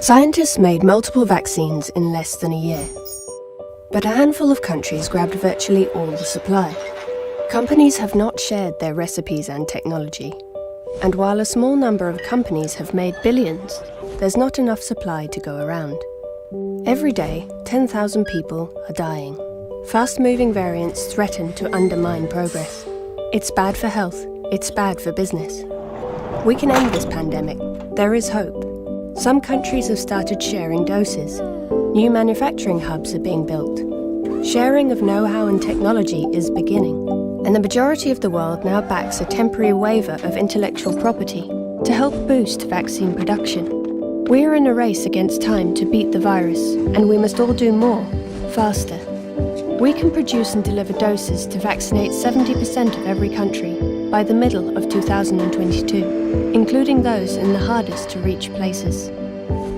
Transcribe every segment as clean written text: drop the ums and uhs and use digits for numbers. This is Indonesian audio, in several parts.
Scientists made multiple vaccines in less than a year. But a handful of countries grabbed virtually all the supply. Companies have not shared their recipes and technology. And while a small number of companies have made billions, there's not enough supply to go around. Every day, 10,000 people are dying. Fast-moving variants threaten to undermine progress. It's bad for health, it's bad for business. We can end this pandemic. There is hope. Some countries have started sharing doses. New manufacturing hubs are being built. Sharing of know-how and technology is beginning. And the majority of the world now backs a temporary waiver of intellectual property to help boost vaccine production. We are in a race against time to beat the virus, and we must all do more, faster. We can produce and deliver doses to vaccinate 70% of every country by the middle of 2022, including those in the hardest to reach places.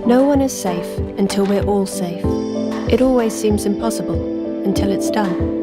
No one is safe until we're all safe. It always seems impossible until it's done.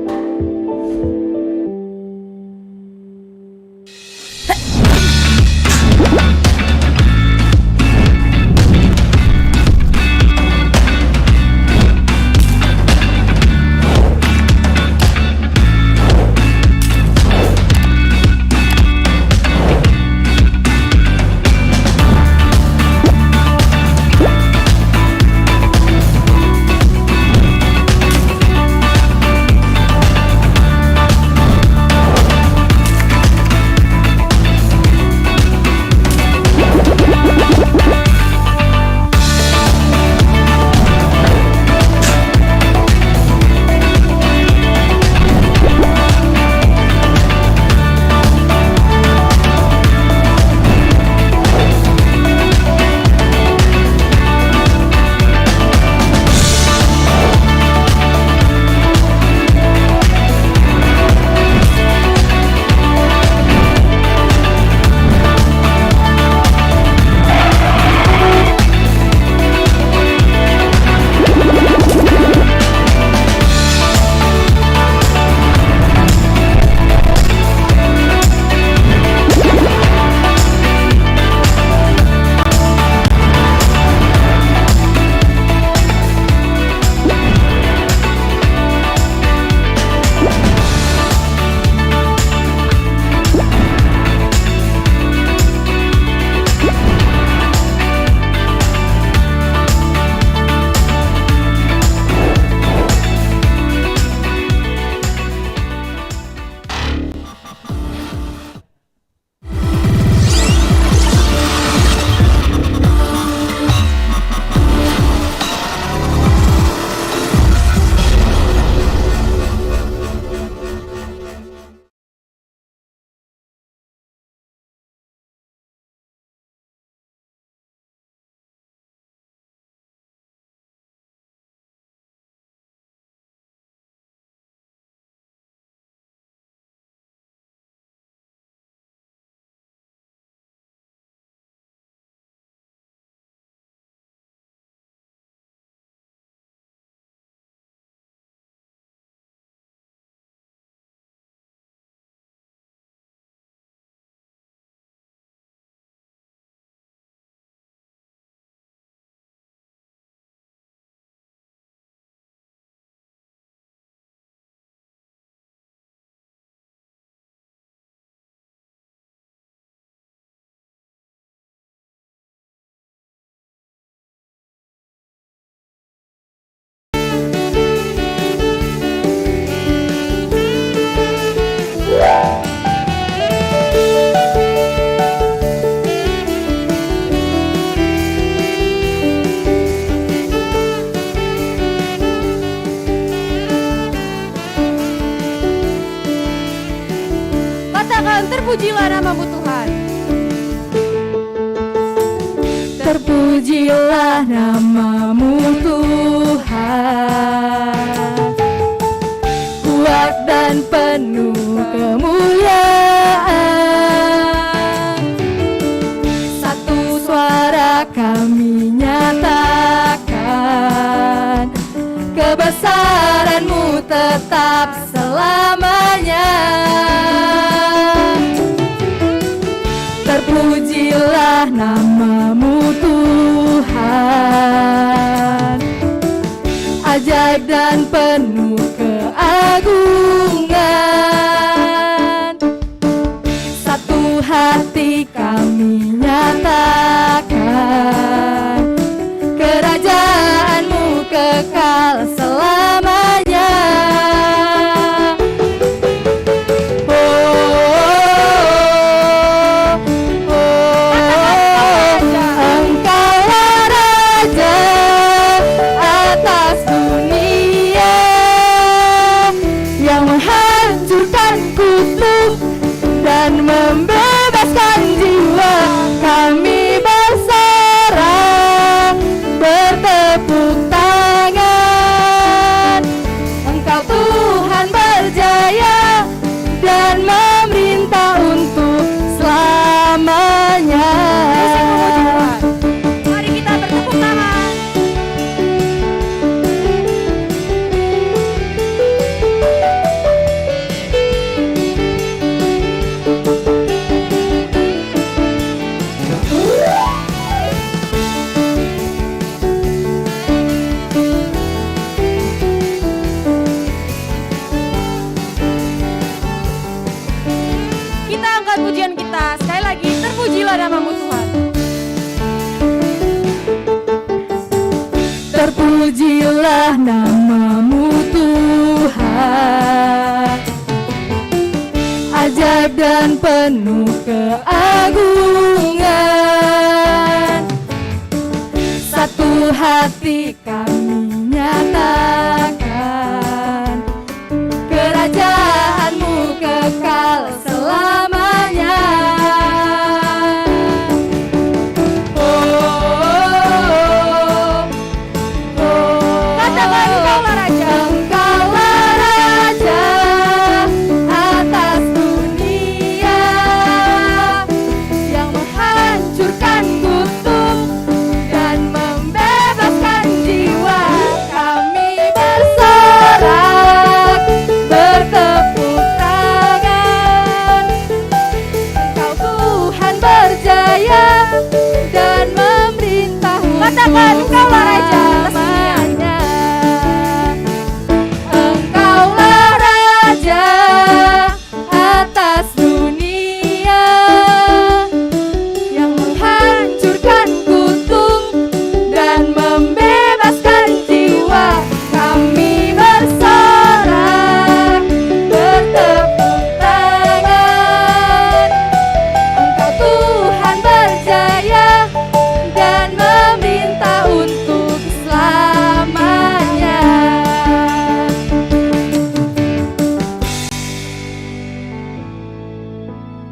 Terpujilah namamu Tuhan. Terpujilah namamu Tuhan, kuat dan penuh kemuliaan. Satu suara kami nyatakan, kebesaran-Mu tetap selamanya. Terpujilah namamu Tuhan. Terpujilah namamu Tuhan, ajaib dan penuh keagungan. Satu hati kami nyatakan, kerajaanmu kekal selamanya. Katakan Engkaulah Raja. Engkaulah Raja atas dunia, yang menghancurkan kutub dan membebaskan jiwa. Kami bersorak, bertepuk tangan. Engkau Tuhan berjaya dan memerintah. Katakan Engkaulah Raja atas dunia. selamanya. Engkaulah Raja atas dunia, yang menghancurkan kutub dan membebaskan jiwa. Kami bersorak, bertepuk tangan. Engkau Tuhan berjaya dan memerintah untuk selamanya.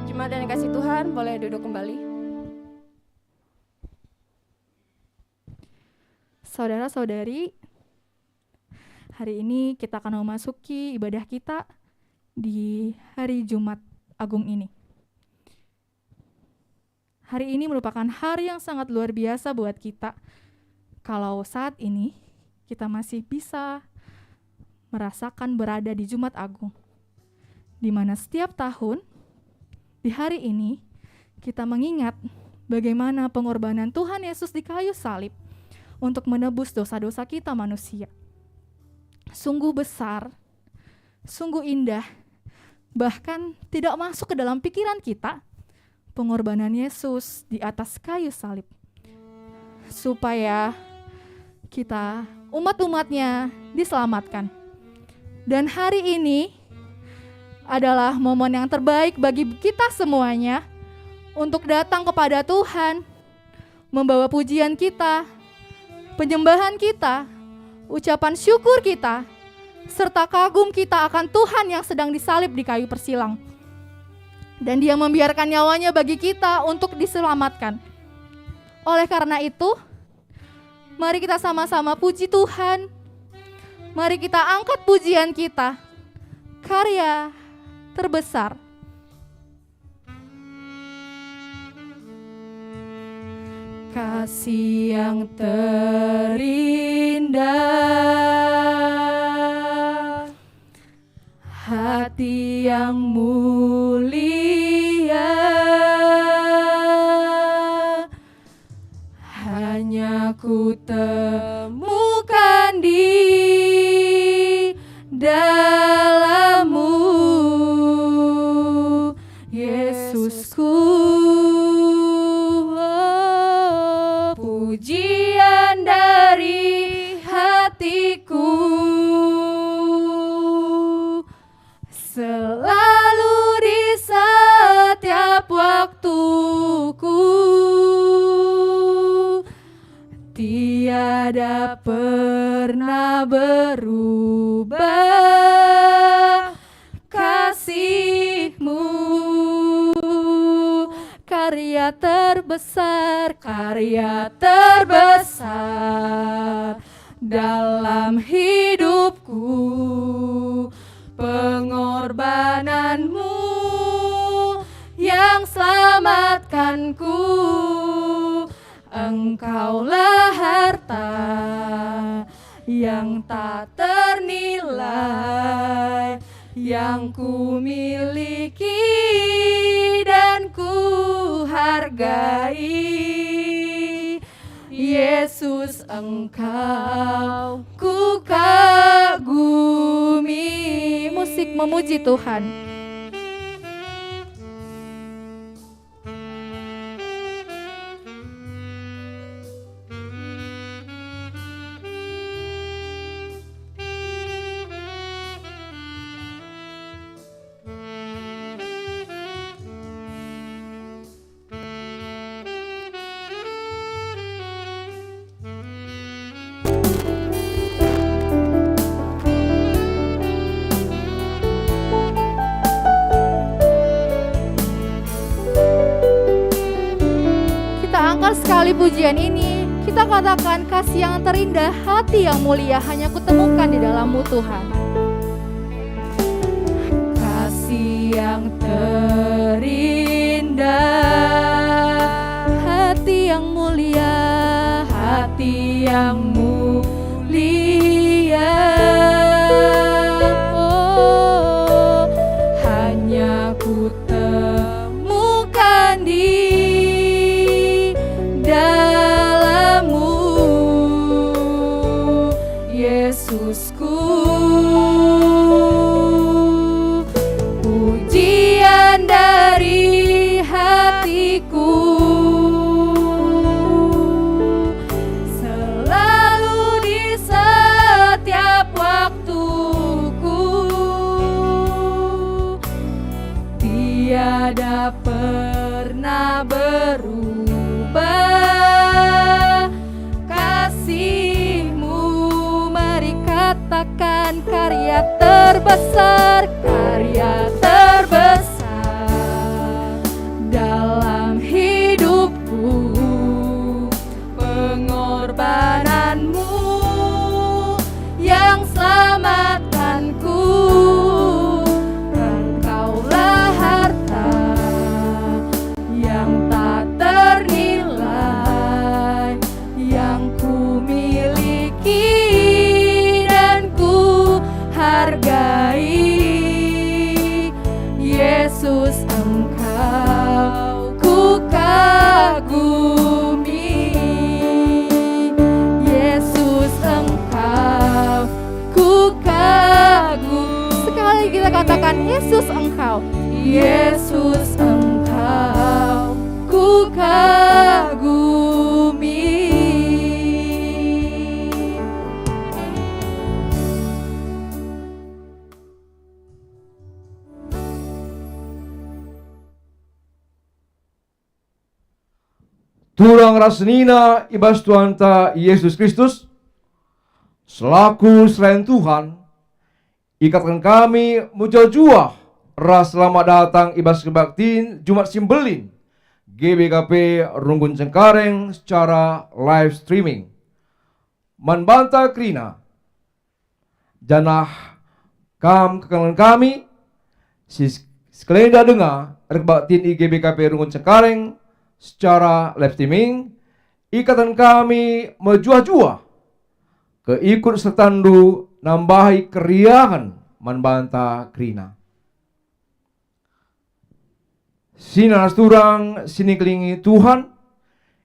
Jemaat dan kasih Tuhan, boleh duduk kembali. Saudara-saudari, hari ini kita akan memasuki ibadah kita di hari Jumat Agung ini. Hari ini merupakan hari yang sangat luar biasa buat kita. Kalau saat ini kita masih bisa merasakan berada di Jumat Agung, di mana setiap tahun di hari ini kita mengingat bagaimana pengorbanan Tuhan Yesus di kayu salib untuk menebus dosa-dosa kita manusia. Sungguh besar, sungguh indah, bahkan tidak masuk ke dalam pikiran kita pengorbanan Yesus di atas kayu salib, supaya kita umat-umatnya diselamatkan. Dan hari ini adalah momen yang terbaik bagi kita semuanya untuk datang kepada Tuhan, membawa pujian kita, penyembahan kita, ucapan syukur kita, serta kagum kita akan Tuhan yang sedang disalib di kayu persilang. Dan Dia membiarkan nyawanya bagi kita untuk diselamatkan. Oleh karena itu, mari kita sama-sama puji Tuhan. Mari kita angkat pujian kita, karya terbesar. Kasih yang terindah, hati yang mulia, hanya ku temukan di dalam-Mu, Yesusku. Oh, pujian dari hatiku selalu di setiap waktuku, tiada pernah berubah kasih-Mu. Karya terbesar dalam hidupku, pengorbanan-Mu yang selamatkanku. Engkaulah harta yang tak ternilai, yang ku miliki dan ku hargai. Yesus, Engkau ku kagumi. Musik memuji Tuhan. pujian ini, kita katakan kasih yang terindah, hati yang mulia hanya kutemukan di dalam-Mu Tuhan. Kasih yang terindah, hati yang mulia, hati yang mulia. Oh, hanya kutemukan di dalam-Mu, Yesusku. Pujian dari hatiku, selalu di setiap waktuku, tiada pernah berubah. Kasih-Mu, mari katakan karya terbesar, karya terbesar dalam hidupku. Pengorbanan-Mu yang selamatkanku, Engkaulah harta yang tak ternilai, yang ku miliki dan ku hargai. Yesus, Engkau ku kagumi. Yesus, Engkau ku kagumi. Sekali kita katakan Yesus, Engkau. Yesus, Engkau ku kagumi. Turang rasnina ibas Tuhan ta Yesus Kristus, selaku selain Tuhan, ikatkan kami mujajua ras selamat datang ibas kebaktiin Jumat Simbelin GBKP Runggun Cengkareng secara live streaming. Manbanta Krina janah kam kekangan kami sekalian dengar kebaktiin GBKP Runggun Cengkareng secara live streaming. Ikatan kami menjua-jua keikut sertandu nambahi keriahan manbanta Krina. Sinar turang sini kelingi Tuhan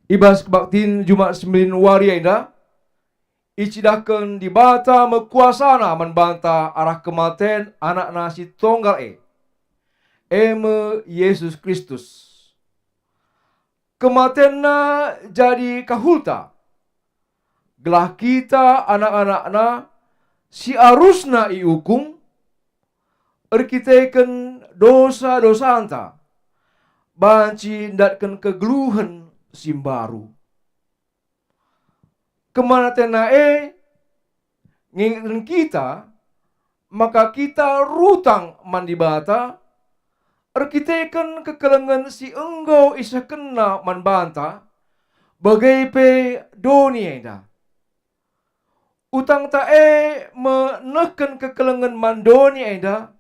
ibas kebaktin Jumat 9 wariaida icidahkan di bata mekuasana manbanta arah kematian anak nasi tonggal eme Yesus Kristus. Kematianna jadi kahulta, gelah kita anak-anakna si arusna iukum, erkiteken dosa-dosa anta, banci ndatken kegeluhan simbaru. Kematianna ngingetin kita, maka kita rutang mandibata, erkiteken kekelengan si enggau isa kena manbanta bagai pe donieda. Utang ta meneken kekelengan mandonieda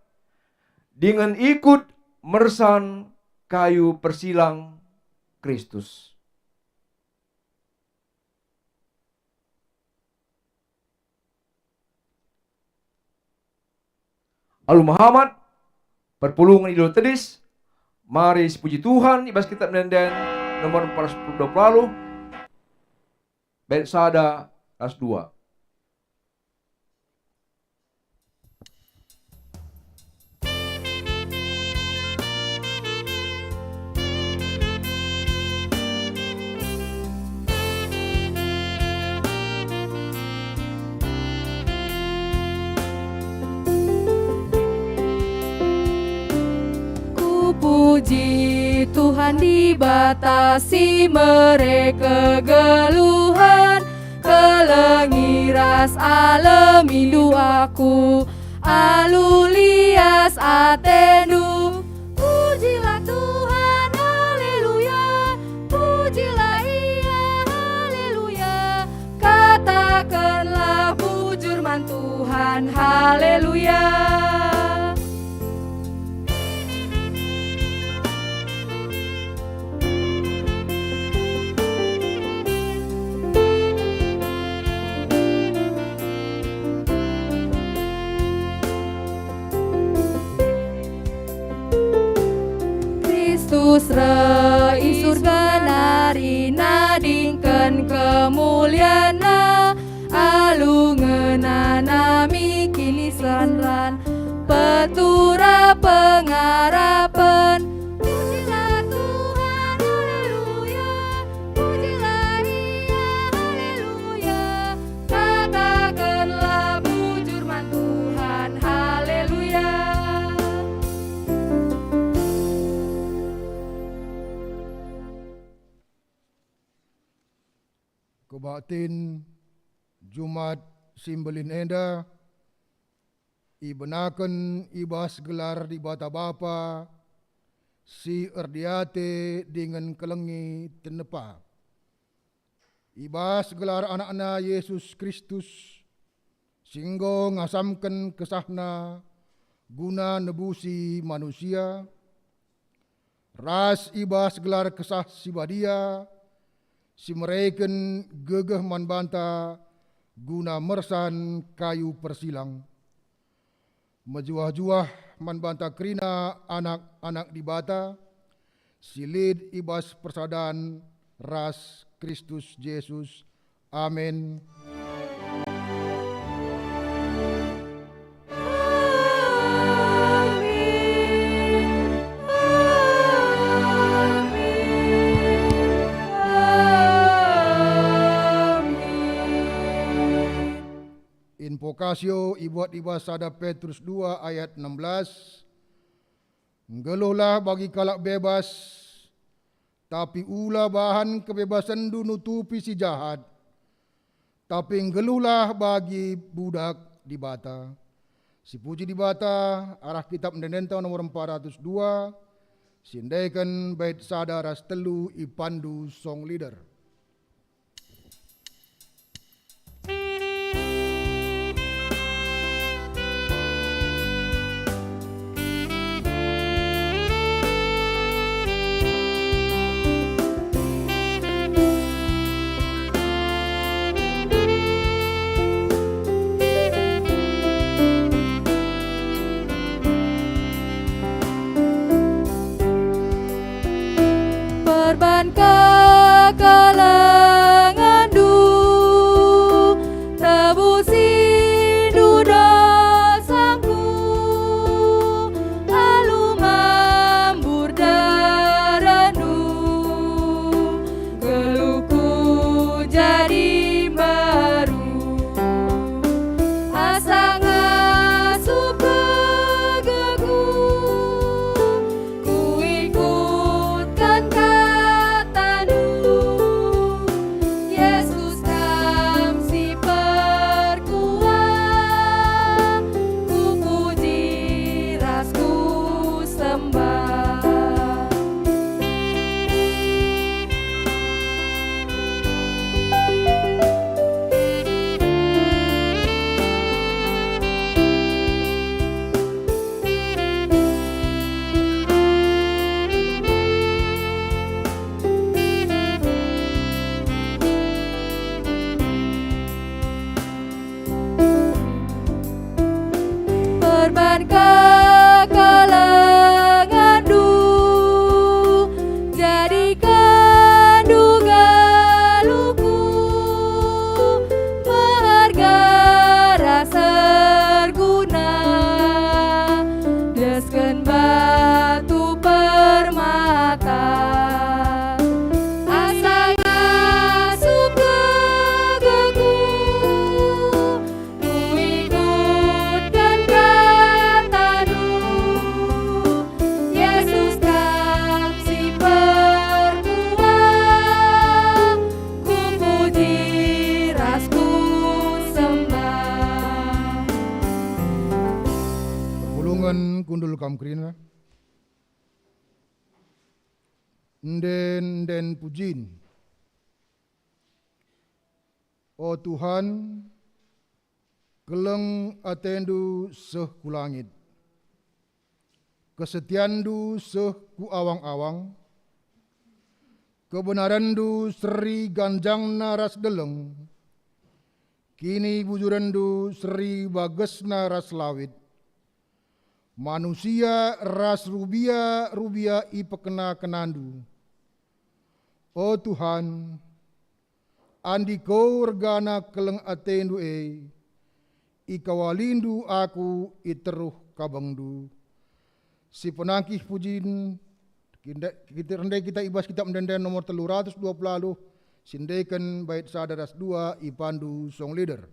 dengan ikut mersan kayu persilang Kristus. Alu Muhammad perpulungan idul tedis, mari puji Tuhan ibas kitab menden nomor 420 bait sada ras 2. Puji Tuhan dibatasi mereka geluhan, kelengiras alami duaku, alulias atenu. Pujilah Tuhan, haleluya, pujilah Ia, Tuhan, haleluya. Kristus rei surga nari nadingkeun kemuliana alungeunana kini sanran petura pengarapan. Pujilah Tuhan, haleluya. Pujilah Dia, haleluya. Katakanlah bujurman Tuhan, haleluya. Kebaktin Jumat Simbelin Enda ibenaken ibas gelar di bata bapa si erdiate dengan kelengi tenepa. Ibas gelar anak-anak Yesus Kristus singgo ngasamken kesahna guna nebusi manusia. Ras ibas gelar kesah si badia si mereken gegeh manbanta guna mersan kayu persilang. Mejuah-juah manbanta kerina anak-anak di bata, silid ibas persadan ras Kristus Yesus. Amin. Invokasio ibuat ibasada Petrus 2 ayat 16. Ngeluhlah bagi kalak bebas, tapi ulah bahan kebebasan du nutupi si jahat. Tapi ngeluhlah bagi budak di bata. Si puji di bata, arah kitab Mendenta nomor 402. Sindaikan bait sada ras telu ipandu song leader. Perban kekalengan du tebusi duda sangku alu mambur daranu geluku jadi baru asa ngasup gegeku ku ikutkan Yesus kam si perkuat, ku puji rasku sembah. Perban kekalengan du jadikan duga luku berharga rasa serguna desken batu permata asa ngasup gegeku ku ikutkan Yesus kam si perkuat, ku puji rasku sembah. Perpulungan kundul kamkrina. Den pujin. Oh Tuhan, keleng atendu seh ku langit. Kesetiandu seh ku awang-awang, kebenarandu seri ganjangna ras deleng, kini bujurandu seri bagesna ras lawit. Manusia ras rubia ipekena kenandu. O Tuhan, andi kau regana keleng atendu ikawalindu aku iteruh kabangdu. Si penangkih pujin kita ibas kitab mendenden nomor 320 sindekan bait sadaras 2 ipandu song leader.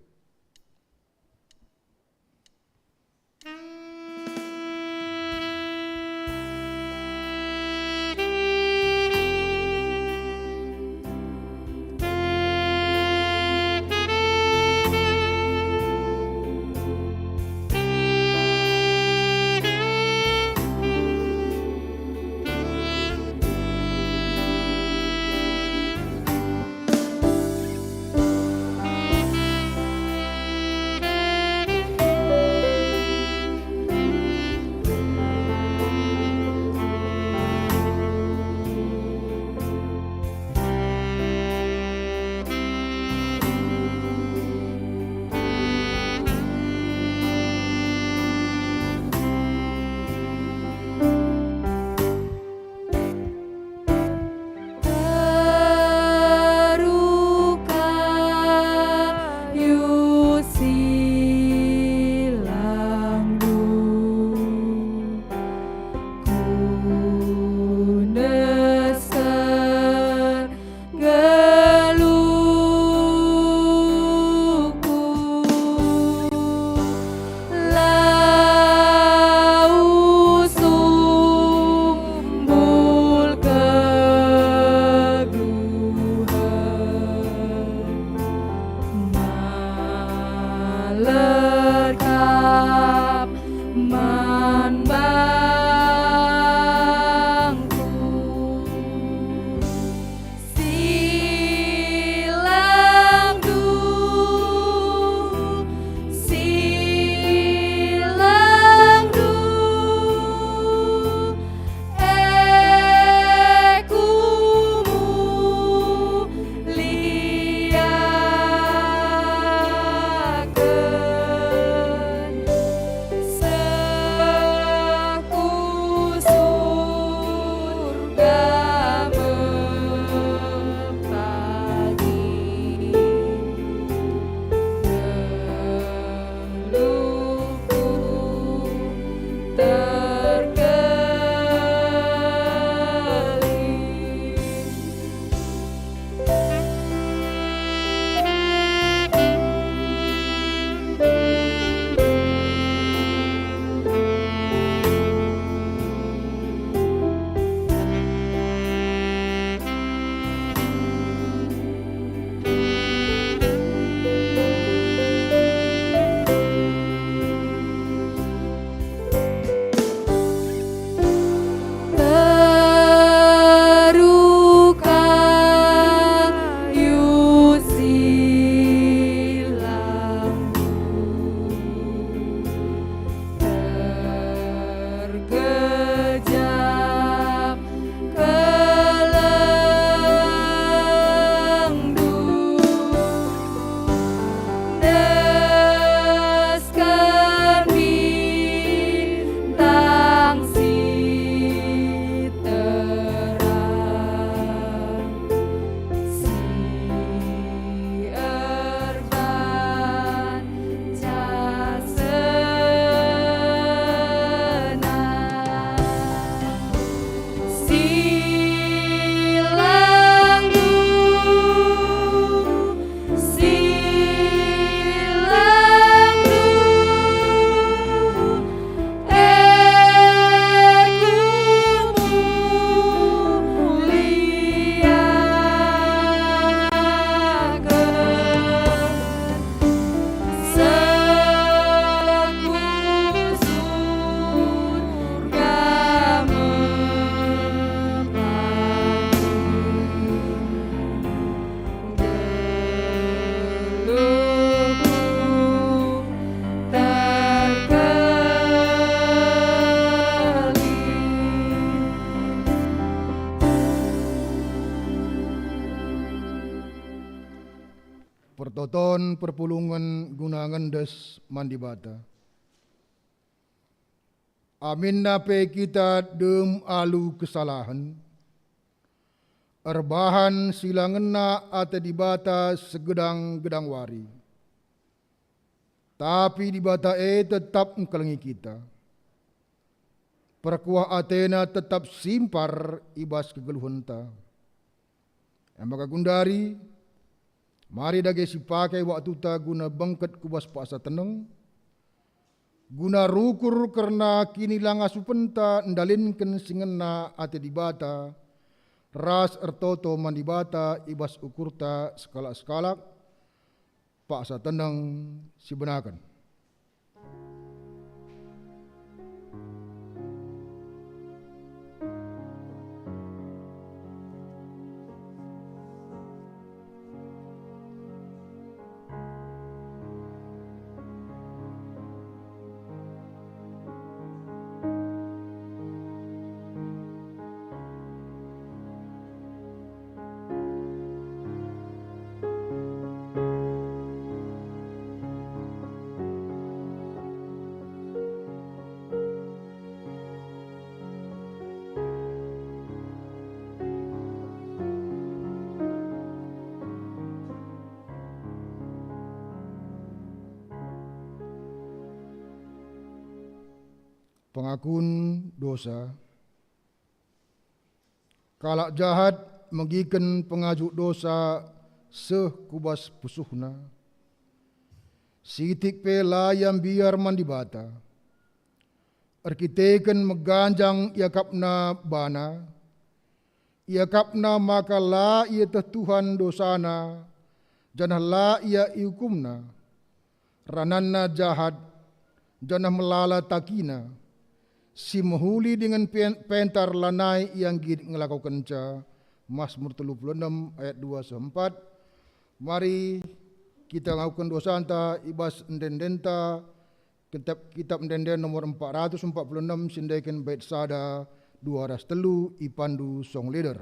pertoton perpulungan guna ngendes mandi bata. Amin nape kita dem alu kesalahan. Erbahan silangena ate di bata segedang-gedang wari. Tapi di bata tetap engkelengi kita. Perkuah Athena tetap simpar ibas kegeluhenta. Yang maka gundari, mari dage si pakai waktu ta guna bengket kubas puasa teneng. Guna rukur karena kini langa supenta ndalinken singena ate di bata. Ras ertoto mandibata ibas ukurta skala-skala. Paksa teneng si benakan. Pengakun dosa. Kalak jahat megiken pengajuk dosa sekubas pusuhna. Sitik pe layam biar mandibata. Arkiteken meganjang iakapna bana. Iakapna maka la ia Tuhan dosana. Janah la ia iukumna. Rananna jahat. Janah melala takina. Si mahuli dengan pentar lanai yang gid ngelakukan ca. Mazmur 36 ayat 2-4. Mari kita lakukan dosa anta ibas endendenta. Kitab endenden nomor 446 sindaikan bait sada 203 ipandu song leader.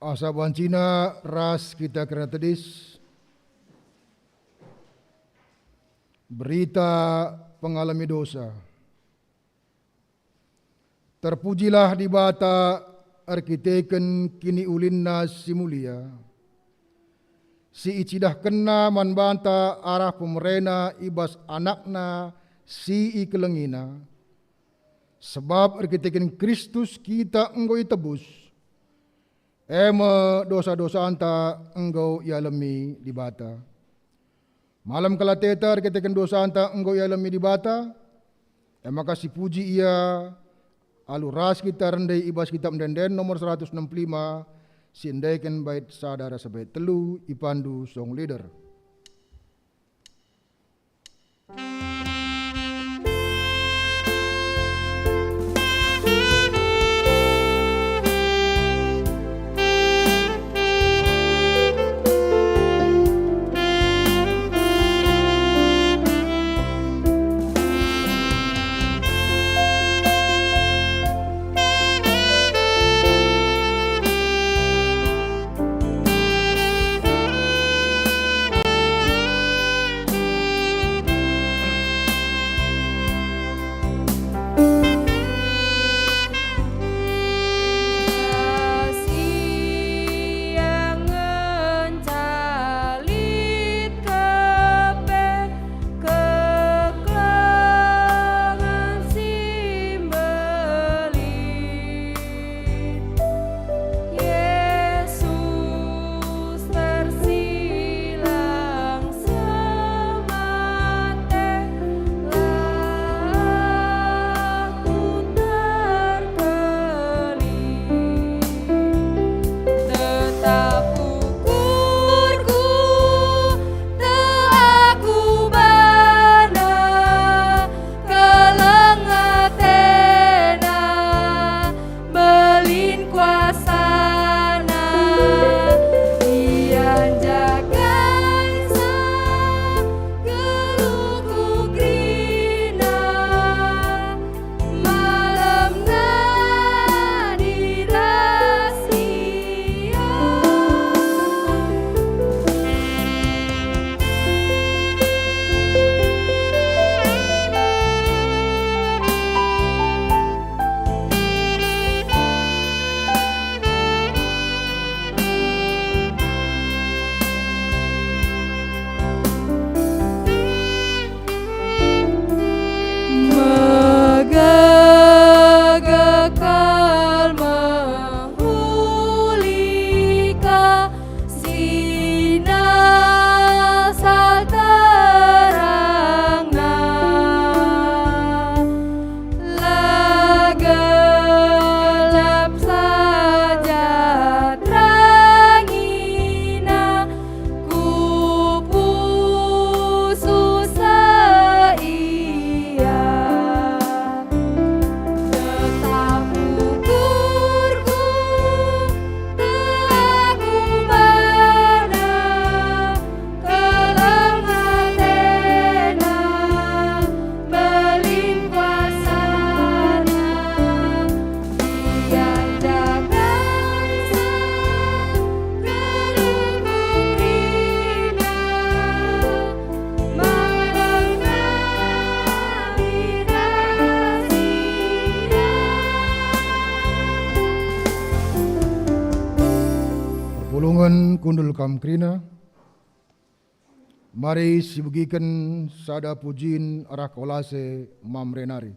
Asa bancina ras kita kena tedis. Berita pengalami dosa. Terpujilah di bata arkiteken kini ulinna si mulia. Si icidah kena manbanta arah pemerena ibas anakna si ikelengina. Sebab arkiteken Kristus kita engkau tebus. Ema dosa-dosa anta engkau ialami di bata. Malam kala tetar arkiteken dosa anta engkau ialami di bata. Ema kasih puji ia. Alu ras kita rendai ibas kitab mendenden nomor 165. Sindaikan bait sadara sebaik telu ipandu song leader. Pulungan kundul kam krina. Mari sibugikan sada pujin arah kolase mamrenari.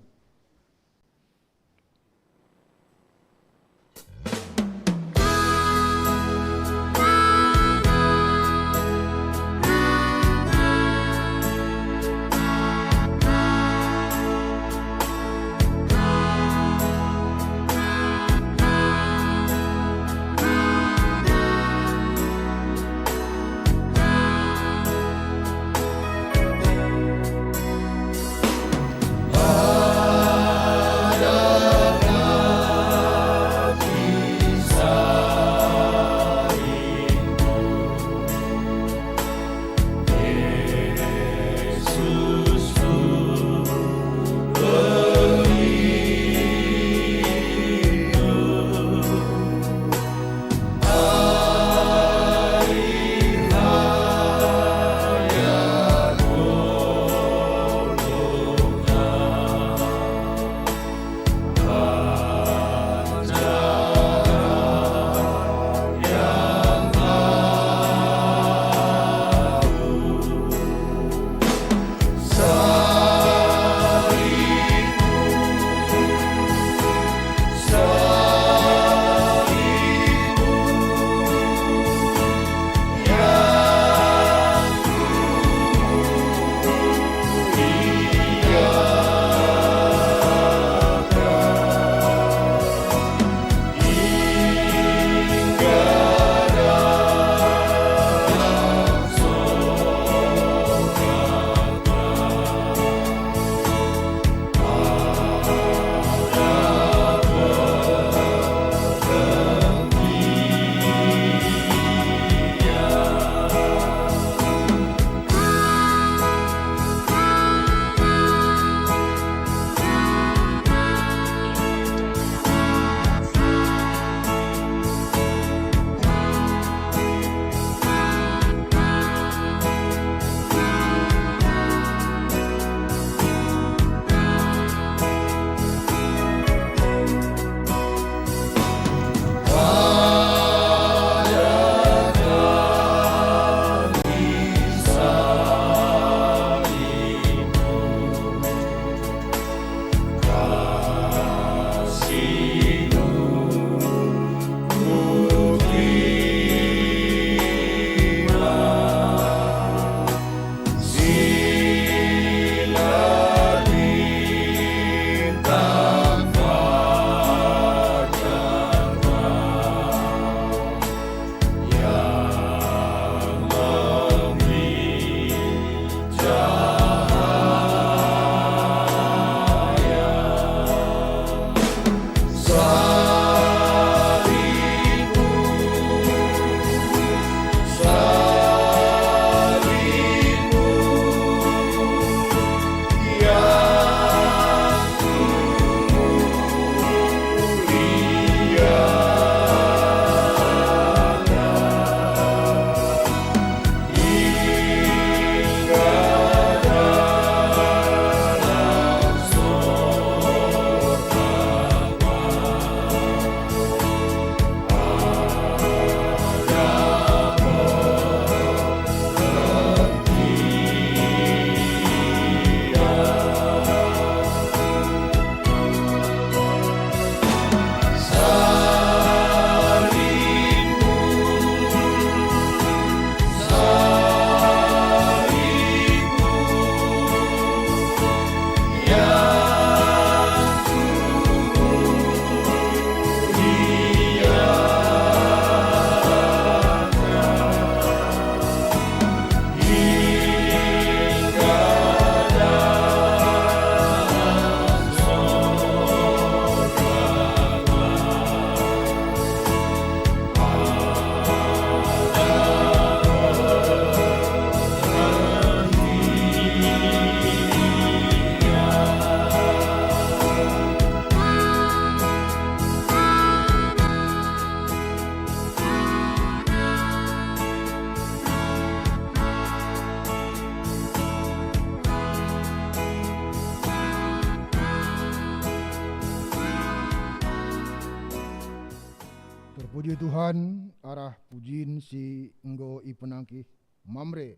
Puji Tuhan, arah pujin si enggo ipenangkih mamre.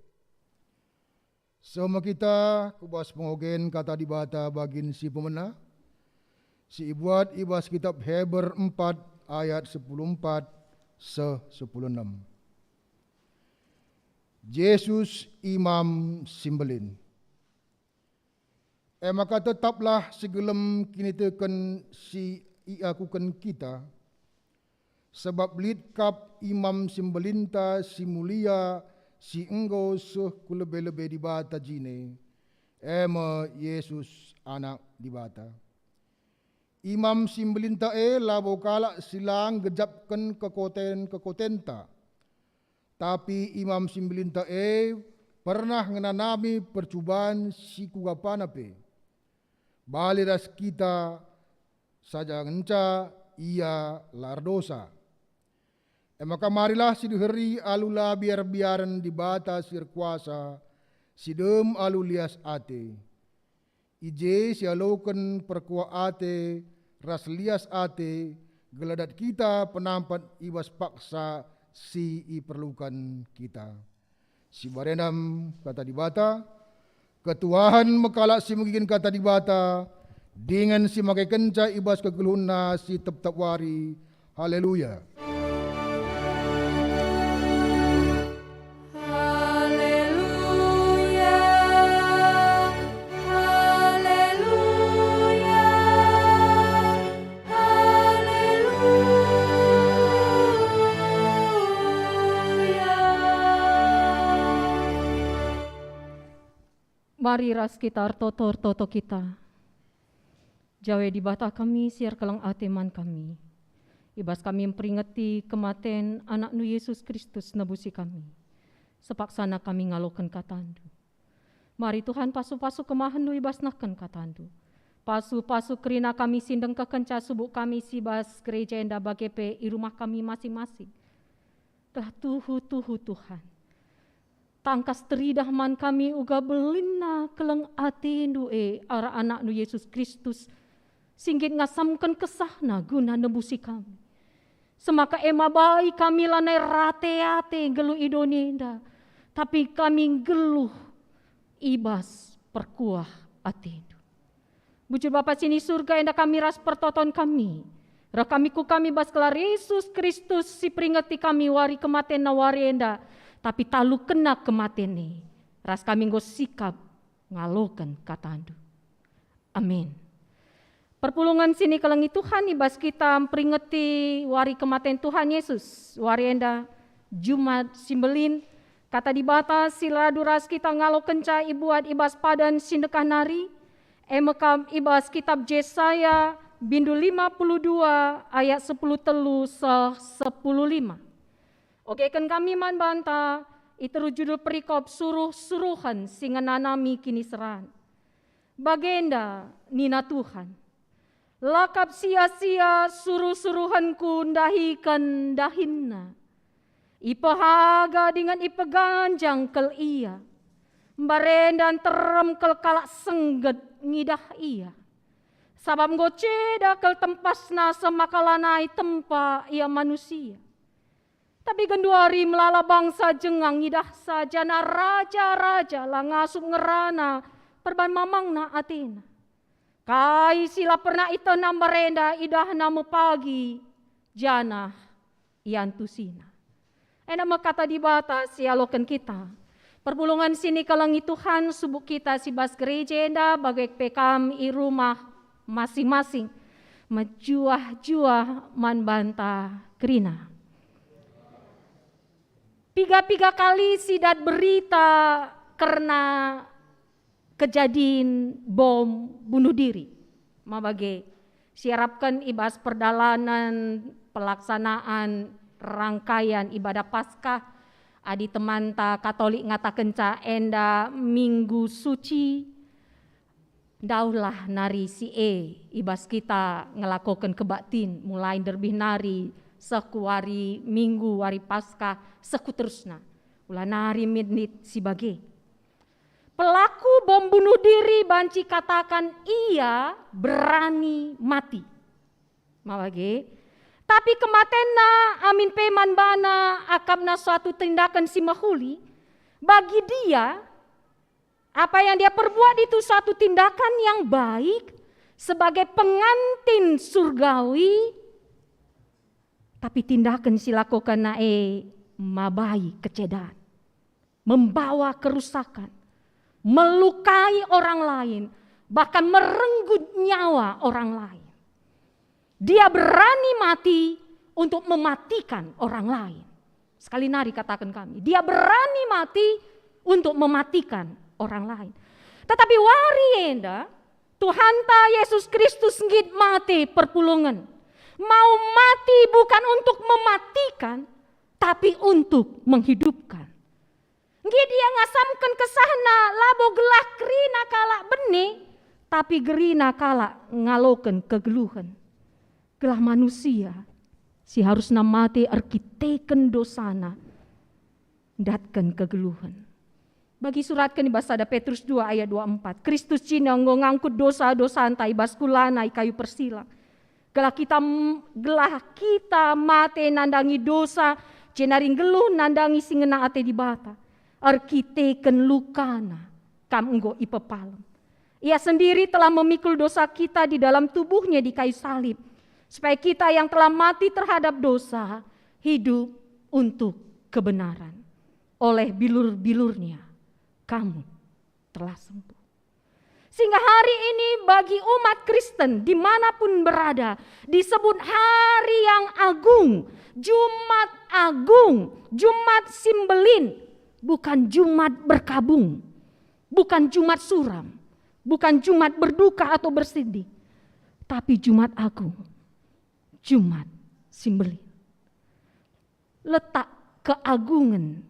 Sama kita kubas pengogen kata dibata bagin si pemena. Si ibuat ibas kitab Heber 4 ayat 14 se-16. Yesus Imam Simbelin. Maka tetaplah segelem kini teken si iakukan kita. Sebab lidkap Imam Simbelinta si mulia si engkau suh kulebe-lebe dibata jine. Ema Yesus anak dibata. Imam Simbelinta labo kalak silang gejapkan kekotenta. Tapi Imam Simbelinta pernah ngenanami percubaan si kugapanape. Baliras kita saja ngenca ia lardosa. Maka marilah si diheri alula biar-biaran dibata sir kuasa, si dem alu lias ate. Ije si aloken perkua ate, ras lias ate, geladat kita penampat ibas paksa si iperlukan kita. Si barenam kata dibata, ketuahan mekalak si mengigin kata dibata, dengan si makai kenca ibas kegeluhna si tep-tep wari. Haleluya. Mari ras kita toto kita. Jawe di bata kami siar kelang ateman kami. Ibas kami memperingati kematian anak nu Yesus Kristus nebusi kami. Sepaksana kami ngalokan katandu. Mari Tuhan pasu-pasu kemahan nu ibas naken katandu. Pasu-pasu kerina kami sindeng kekenca subuk kami sibas gereja enda bagepe i rumah kami masing-masing. Telah tuhu Tuhan. Tangkas teridah man kami uga belina keleng atindu ara anak nu Yesus Kristus singgit ngasamkan kesahna guna nebusi kami. Semaka ema bayi kami lanai rate-ate gelu idonenda, tapi kami geluh ibas perkuah atindu. Bujur Bapa sini surga enda kami ras pertoton kami. Ra kami ku kami bas kelar Yesus Kristus si peringati kami wari kematian na wari enda. Tapi talu kena kematian ni. Ras kami nggo sikap ngalokan katandu. Amin. Perpulungan sini kelengi Tuhan ibas kita memperingati wari kematian Tuhan Yesus. Wari enda Jumat Simbelin. Kata dibata sila duras kita ngalokan ca ibuat ibas padan sindekah nari. Emekam ibas kitab Yesaya bindu 52 ayat 10 telu 10:5. Oke kan kami man banta itu judul perikop suruhan singa nanami kini seran. Bagenda nina Tuhan. Lakap sia-sia suruhanku ndahikan dahinna. Ipahaga dengan ipeganjang kel ia. Barendan terem kel kalak sengget ngidah ia. Sabab ngoceda kel tempasna semakalanai tempa ia manusia. Tapi genduari melala bangsa jengang ngidah sajana raja-raja lah ngasup ngerana perban mamangna atina. Kai sila pernah itu nambarenda idah namu pagi jana iantusina. Nama kata dibata sialokan kita. Perpulungan sini kalangi Tuhan subuk kita si bas gereja enda bagai pekam i rumah masing-masing. Menjuah-juah man banta kerina. Tiga kali sidat berita karena kejadian bom bunuh diri. Mabage siarapkan ibas perdalanan pelaksanaan rangkaian ibadah Paskah adi temanta Katolik ngatakan ca enda Minggu Suci. Daulah nari si ibas kita ngelakukan kebaktin mulai derbih nari sekuari Minggu wari Paskah seku terusna. Ulah nari menit si bage. Pelaku bom bunuh diri banci katakan ia berani mati. Mawage. Tapi kematena amin peman bana akapna suatu tindakan si mahuli, bagi dia apa yang dia perbuat itu suatu tindakan yang baik sebagai pengantin surgawi, tapi tindakan si lakukan nae mabai kecedan, membawa kerusakan, melukai orang lain, bahkan merenggut nyawa orang lain. Dia berani mati untuk mematikan orang lain. Sekali nari katakan kami, dia berani mati untuk mematikan orang lain. Tetapi warienda Tuhan ta Yesus Kristus ngit mati perpulungan. Mau mati bukan untuk mematikan, tapi untuk menghidupkan. Ngit dia ngasamkan kesahna labo gelah gerina kala benih, tapi gerina kala ngaloken kegeluhan. Gelah manusia si harusna mati arkiteken dosana datkan kegeluhan. Bagi suratkan di bahasa Petrus 2 ayat 24. Kristus cina ngangkut dosa-dosa antai baskulanai kayu persilang. Gelah kita mate nandangi dosa, cenaring geluh nandangi singena ate di bata. Arkiteken lukana kam enggo ipepalem. Ia sendiri telah memikul dosa kita di dalam tubuhnya di kayu salib. Supaya kita yang telah mati terhadap dosa, hidup untuk kebenaran. Oleh bilur-bilurnya, kamu telah sembuh. Sehingga hari ini bagi umat Kristen dimanapun berada, disebut hari yang agung, Jumat Simbelin, bukan Jumat berkabung, bukan Jumat suram, bukan Jumat berduka atau bersedih, tapi Jumat agung. Jumat Simbelin. Letak keagungan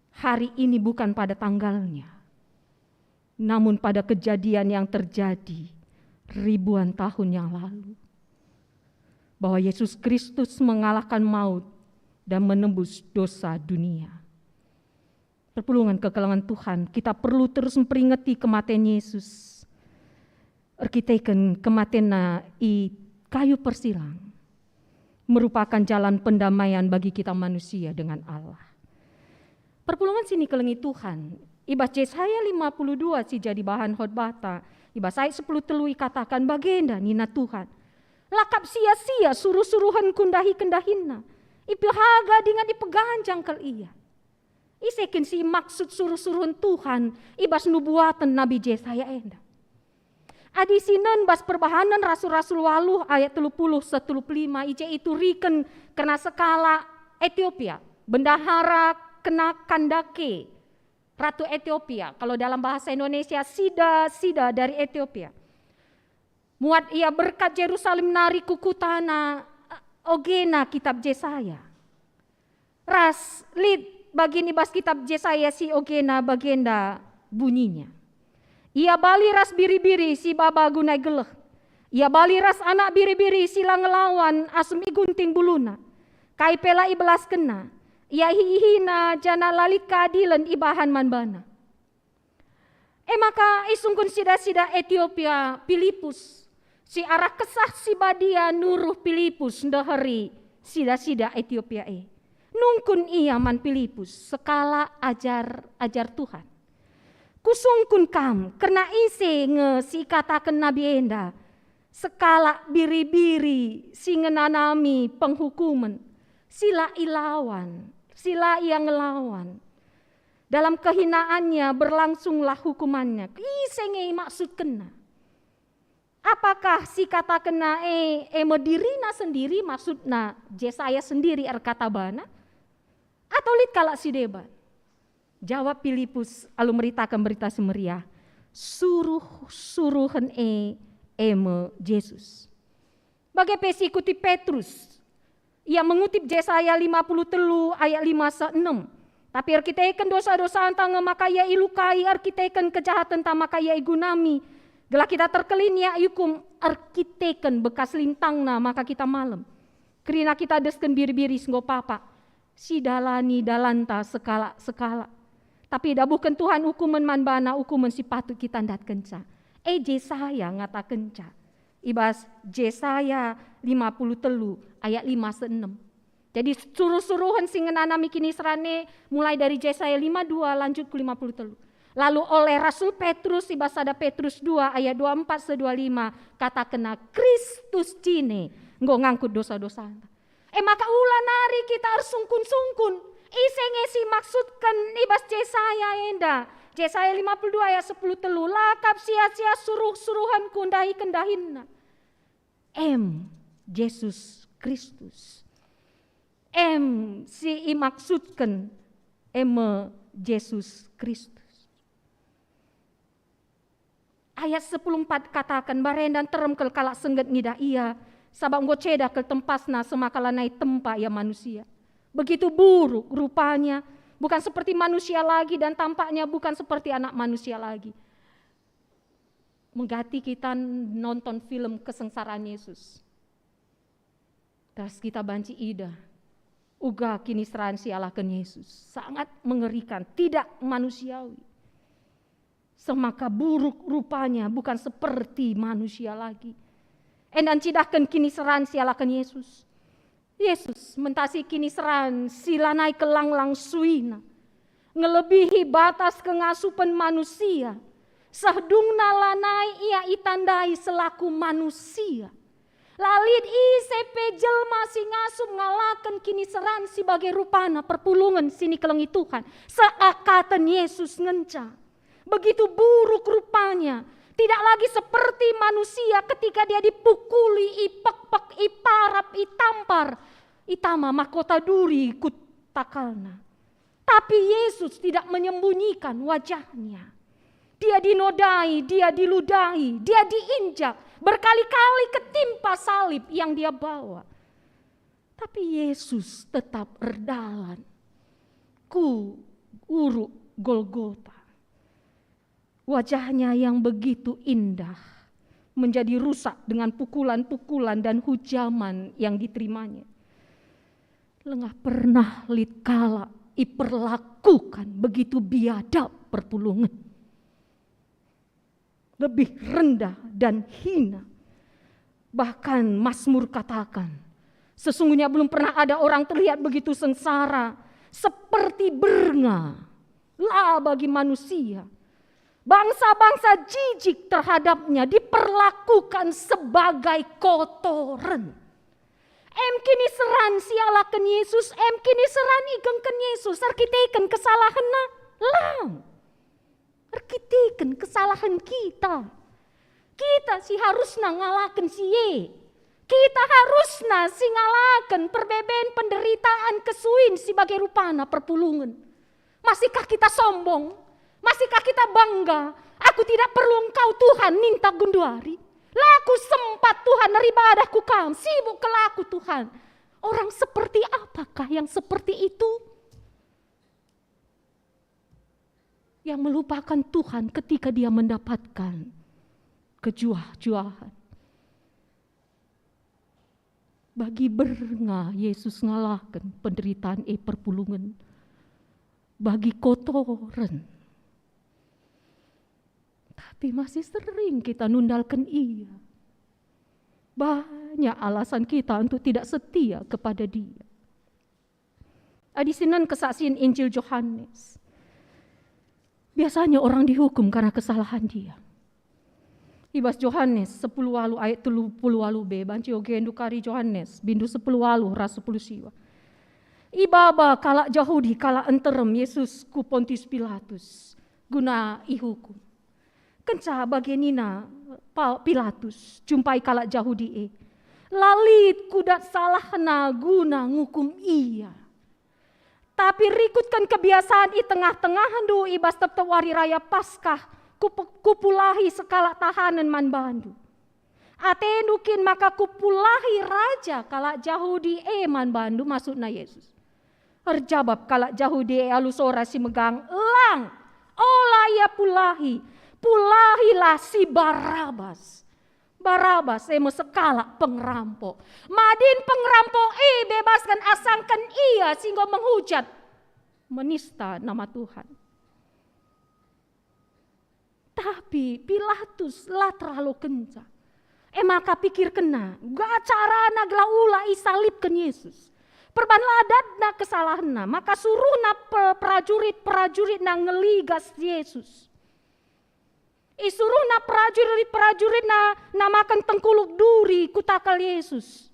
hari ini bukan pada tanggalnya, namun pada kejadian yang terjadi ribuan tahun yang lalu. Bahwa Yesus Kristus mengalahkan maut dan menembus dosa dunia. Perpulungan kekelangan Tuhan, kita perlu terus memperingati kematian Yesus. Arkiteken kematian i kayu persilang merupakan jalan pendamaian bagi kita manusia dengan Allah. Perpulungan sini kelengi Tuhan. Ibas Yesaya 52 si jadi bahan khotbata. Ibas ayat 10 telui katakan bagenda nina Tuhan. Lakap sia-sia suruh-suruhan kundahi kendahina. Ipi haga dengan ipegan jangkal iya. Isekin si maksud suruh-suruhan Tuhan. Ibas nubuatan Nabi Yesaya enda. Adi sinan bas perbahanan rasul-rasul waluh ayat 30-35 ije itu riken kena skala Ethiopia. Bendahara kena Kandake, Ratu Ethiopia. Kalau dalam bahasa Indonesia sida dari Ethiopia. Muat ia berkat Yerusalem nari kukutana ogena kitab Yesaya. Ras lid bagini bas kitab Yesaya si ogena bagenda bunyinya. Ia bali ras biri-biri si baba gunai geleh. Ia bali ras anak biri-biri sila ngelawan asem igunting buluna. Kai pela ibelas kena. Ia hihina jana lalit keadilan ibahan manbana. Maka isungkun sida-sida Ethiopia Filipus. Si arah kesah si badia nuruh Filipus ndahari sida-sida Ethiopia Nungkun ia man Filipus sekala ajar Tuhan. Kusungkun kam karena ise nge si katakan Nabi enda sekala biri-biri si ngenanami penghukuman sila ilawan sila yang ngelawan dalam kehinaannya berlangsunglah hukumannya ise nge maksud kena apakah si kata kena medirina sendiri maksudna Yesaya sendiri katabana atau lit kalak si debat. Jawab Filipus alu meritakan berita semeriah. Suruhan eme Yesus. Bagai pesi ikuti Petrus. Ia mengutip Yesaya 53 ayat 5-6. Tapi arkiteken dosa-dosa antang maka ia ilukai arkiteken kejahatan ta maka ia igunami. Gelah kita terkelin ya yukum arkiteken bekas lintangna maka kita malam. Kerina kita desken biri-biri senggo papa. Si dalani dalanta sekala. Tapi dah bukan Tuhan hukuman manbana hukuman si patut kita ndat kenca. Yesaya ngata kenca. Ibas Yesaya 53 ayat 5-6. Jadi suruh-suruhan sing ngenanami kini serane mulai dari Yesaya 52 lanjut ke 53. Lalu oleh Rasul Petrus ibas ada Petrus 2 ayat 24-25 kata kena Kristus cine nggo ngangkut dosa-dosa. Maka ulah nari kita harus sungkun-sungkun. Ngesi maksudkan ibas Yesaya enda. Yesaya 52 ayat 10 telu lakap sia-sia suruh-suruhan kundahi-kendahinna. Yesus Kristus. Si maksudkan Yesus Kristus. Ayat 14 katakan barendan terem kel kalak sengget ngidah ia sabang goceda kel tempasna semakala naik tempa ya manusia. Begitu buruk rupanya, bukan seperti manusia lagi dan tampaknya bukan seperti anak manusia lagi. Menggati kita nonton film kesengsaraan Yesus. Terus kita banci ida. Uga kini seraan sialakan Yesus. Sangat mengerikan, tidak manusiawi. Semaka buruk rupanya bukan seperti manusia lagi. Dan cidahkan kini seraan sialakan Yesus. Yesus mentasi kini seraan silanai kelanglang suina. Ngelebihi batas kengasupan manusia. Sahdungna lanai ia itandai selaku manusia. Lalit ICP jelma si ngasup ngalakan kini seran sebagai rupana perpulungan sini kelengi Tuhan. Seakatan Yesus ngenca. Begitu buruk rupanya. Tidak lagi seperti manusia ketika dia dipukuli, ipek-pek, iparap, itampar. Itama mahkota duri ikut takalna. Tapi Yesus tidak menyembunyikan wajahnya. Dia dinodai, dia diludahi, dia diinjak. Berkali-kali ketimpa salib yang dia bawa. Tapi Yesus tetap berdalan. Ku uruk Golgota. Wajahnya yang begitu indah menjadi rusak dengan pukulan-pukulan dan hujaman yang diterimanya. Lengah pernah litkala diperlakukan begitu biadab perpulungan. Lebih rendah dan hina. Bahkan Mazmur katakan, sesungguhnya belum pernah ada orang terlihat begitu sengsara seperti bernga lah bagi manusia. Bangsa-bangsa jijik terhadapnya diperlakukan sebagai kotoran. Kini seran sialakan Yesus, kini seran igengken Yesus, arkiteken kesalahan lang. Arkiteken kesalahan kita. Kita si harusna ngalaken si ye. Kita harusna si ngalaken perbeben penderitaan kesuin sebagai rupana perpulungan. Masihkah kita sombong? Masihkah kita bangga? Aku tidak perlu engkau Tuhan minta gunduari. Laku sempat Tuhan neribadahku kam. Sibuk kelaku Tuhan. Orang seperti apakah yang seperti itu? Yang melupakan Tuhan ketika dia mendapatkan kejuah-juahan. Bagi bernga Yesus ngalahkan penderitaan perpulungan. Bagi kotoran. Tapi masih sering kita nundalkan ia. Banyak alasan kita untuk tidak setia kepada dia. Adisinan kesaksian Injil Yohanes. Biasanya orang dihukum karena kesalahan dia. Ibas Yohanes 10 walu ayat 30 walu b. Banci ogendu kari Yohanes bindu 10 walu ras 10 siwa. Ibaba kalak Yahudi kalak enterem Yesus ku Pontius Pilatus. Guna ihukum. Kenca bagianina Pilatus jumpai kalak Yahudi lalit kudat salahna guna ngukum ia. Tapi rikutkan kebiasaan i tengah-tengah handu ibas tepta wari raya Paskah kupulahi sekala tahanan man bandu. Atenukin maka kupulahi raja kalak Yahudi man bandu maksudna Yesus. Terjawab kalak Yahudi alusora si megang lang olah ia pulahi. Pulahilah si Barabas. Barabas sekala pengrampok. Madin pengrampok bebaskan asangkan ia sehingga menghujat. Menista nama Tuhan. Tapi Pilatus lah terlalu kencang. Maka pikir kena, gak carana gela ulah isalibkan Yesus. Perban ladat kesalahan maka suruh prajurit ngeligas Yesus. Isuruh prajurit namakan tengkuluk duri kutakal Yesus.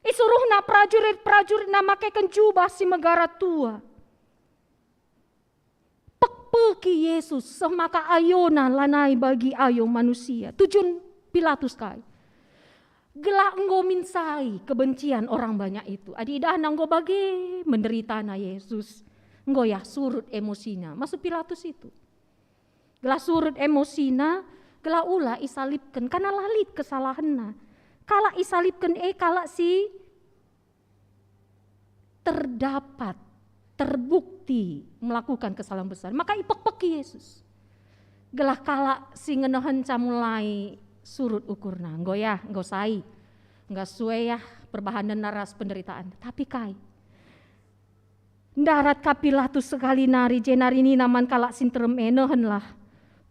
Isuruh prajurit namakan jubah si megara tua. Peki Yesus semaka ayona lanai bagi ayo manusia. Tujuan Pilatus kai. Gelak engkau minsai kebencian orang banyak itu. Adi dah engkau bagi menderita na Yesus. Engkau ya surut emosinya. Masuk Pilatus itu. Gelak surut emosinya, gelak ulah isalibkan karena lalit kesalahannya. Kala isalibkan kala si terdapat, terbukti melakukan kesalahan besar. Maka ipek-peki Yesus. Gelak kala si ngenohen camulai surut ukurna, engkau sai, enggak suwe ya perbahanan naras penderitaan. Tapi kai, darat Pilatus sekali nari jenari ini naman kalak sinterem enohen lah,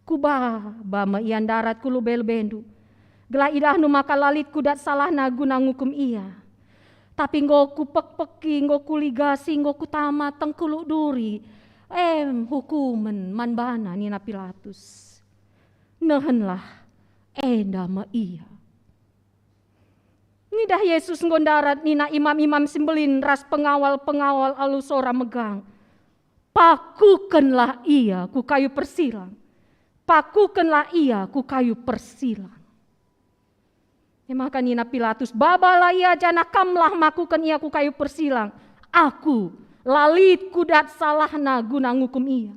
kubah bama ian darat kulu bel bendu, gela idah nu maka lalit kudat salah naguna ngukum iya. Tapi engkau kupek-peki, engkau kuligasi, engkau kutama tengkuluk duri, hukuman manbana nina Pilatus, nehen lah. Dama iya. Nidah Yesus ngondarat nina imam-imam simbelin ras pengawal-pengawal alusora megang. Pakukanlah ia ku kayu persilang. Pakukanlah ia ku kayu persilang. Maka nina Pilatus babalah ia jana kamlah makukan ia ku kayu persilang. Aku lalit kudat salahna guna ngukum ia.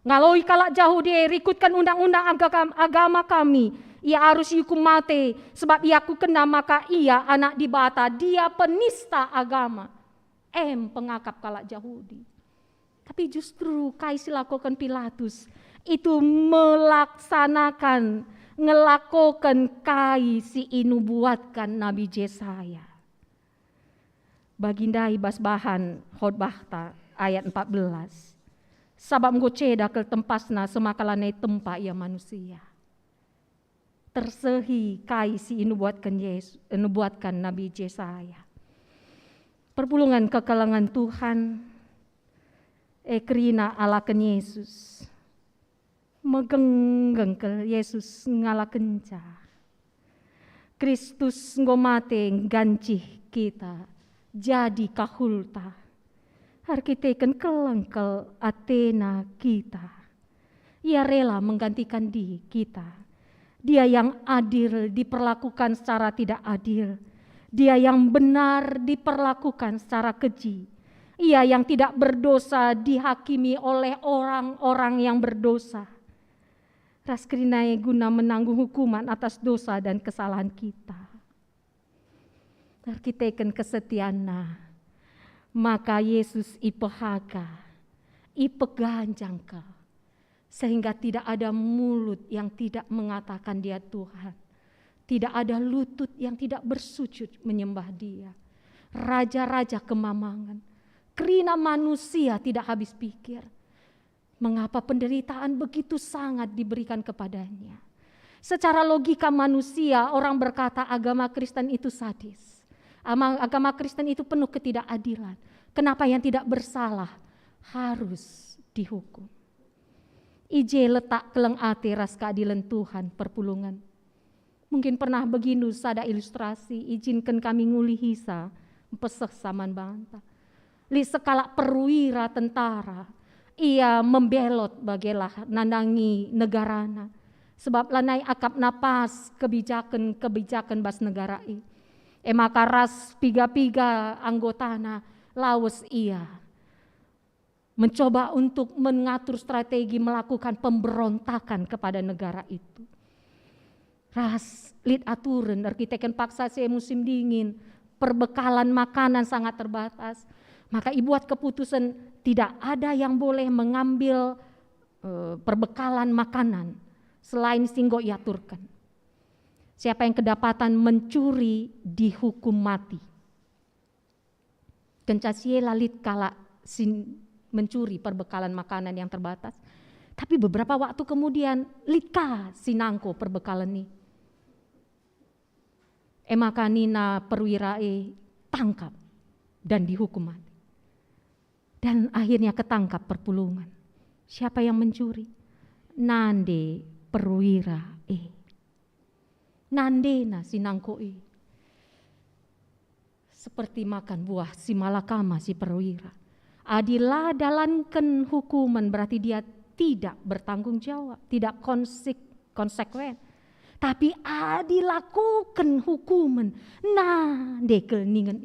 Ngaloi kalak jauh dia rikutkan undang-undang agama kami. Ia harus hukum mati sebab ia ku kena maka ia anak dibata. Dia penista agama. Pengakap kalak Yahudi. Tapi justru kaisi lakukan Pilatus itu ngelakukan kaisi inu buatkan Nabi Yesaya. Bagindai basbahan khotbah ayat 14. Sabab engkau ceda ke tempasna semakalanai tempat ia manusia. Tersehi kaisi inu buatkan Nabi Yesaya. Perpulungan kekalangan Tuhan kerina alakan Yesus. Megenggeng ke Yesus ngalakan ca. Kristus ngomate gancih kita jadi kahulta. Arkiteken kelengkel Athena kita. Ia rela menggantikan diri kita. Dia yang adil diperlakukan secara tidak adil. Dia yang benar diperlakukan secara keji. Ia yang tidak berdosa dihakimi oleh orang-orang yang berdosa. Raskrinai guna menanggung hukuman atas dosa dan kesalahan kita. Arkiteken kesetiana. Maka Yesus ipehaga, ipeganjangka. Sehingga tidak ada mulut yang tidak mengatakan dia Tuhan. Tidak ada lutut yang tidak bersujud menyembah dia. Raja-raja kemamangan. Kerina manusia tidak habis pikir. Mengapa penderitaan begitu sangat diberikan kepadanya. Secara logika manusia orang berkata agama Kristen itu sadis. Agama Kristen itu penuh ketidakadilan. Kenapa yang tidak bersalah harus dihukum. Ije letak keleng ate ras keadilan Tuhan perpulungan. Mungkin pernah beginu sada ilustrasi, izinkan kami nguli hisa, peseh saman banta. Li sekala perwira tentara, ia membelot bagelah nandangi negarana. Sebab lanai akap napas kebijakan bas negarai. Maka ras piga-piga anggotana lawas ia. Mencoba untuk mengatur strategi melakukan pemberontakan kepada negara itu. Ras lid aturan arkiteken paksa saya musim dingin, perbekalan makanan sangat terbatas. Maka ibuat keputusan tidak ada yang boleh mengambil perbekalan makanan selain singgo iaturkan. Siapa yang kedapatan mencuri dihukum mati. Kencasie lalit kala mencuri perbekalan makanan yang terbatas. Tapi beberapa waktu kemudian lika sinangko perbekalan ini. Maka nina perwira tangkap dan dihukum mati. Dan akhirnya ketangkap perpulungan. Siapa yang mencuri? Nande perwira Nandena sinangkoi. Seperti makan buah si malakama si perwira. Adilah dalankan hukuman, berarti dia tidak bertanggung jawab, tidak konsekuen. Tapi adilakukan hukuman. Nah, dekel ningen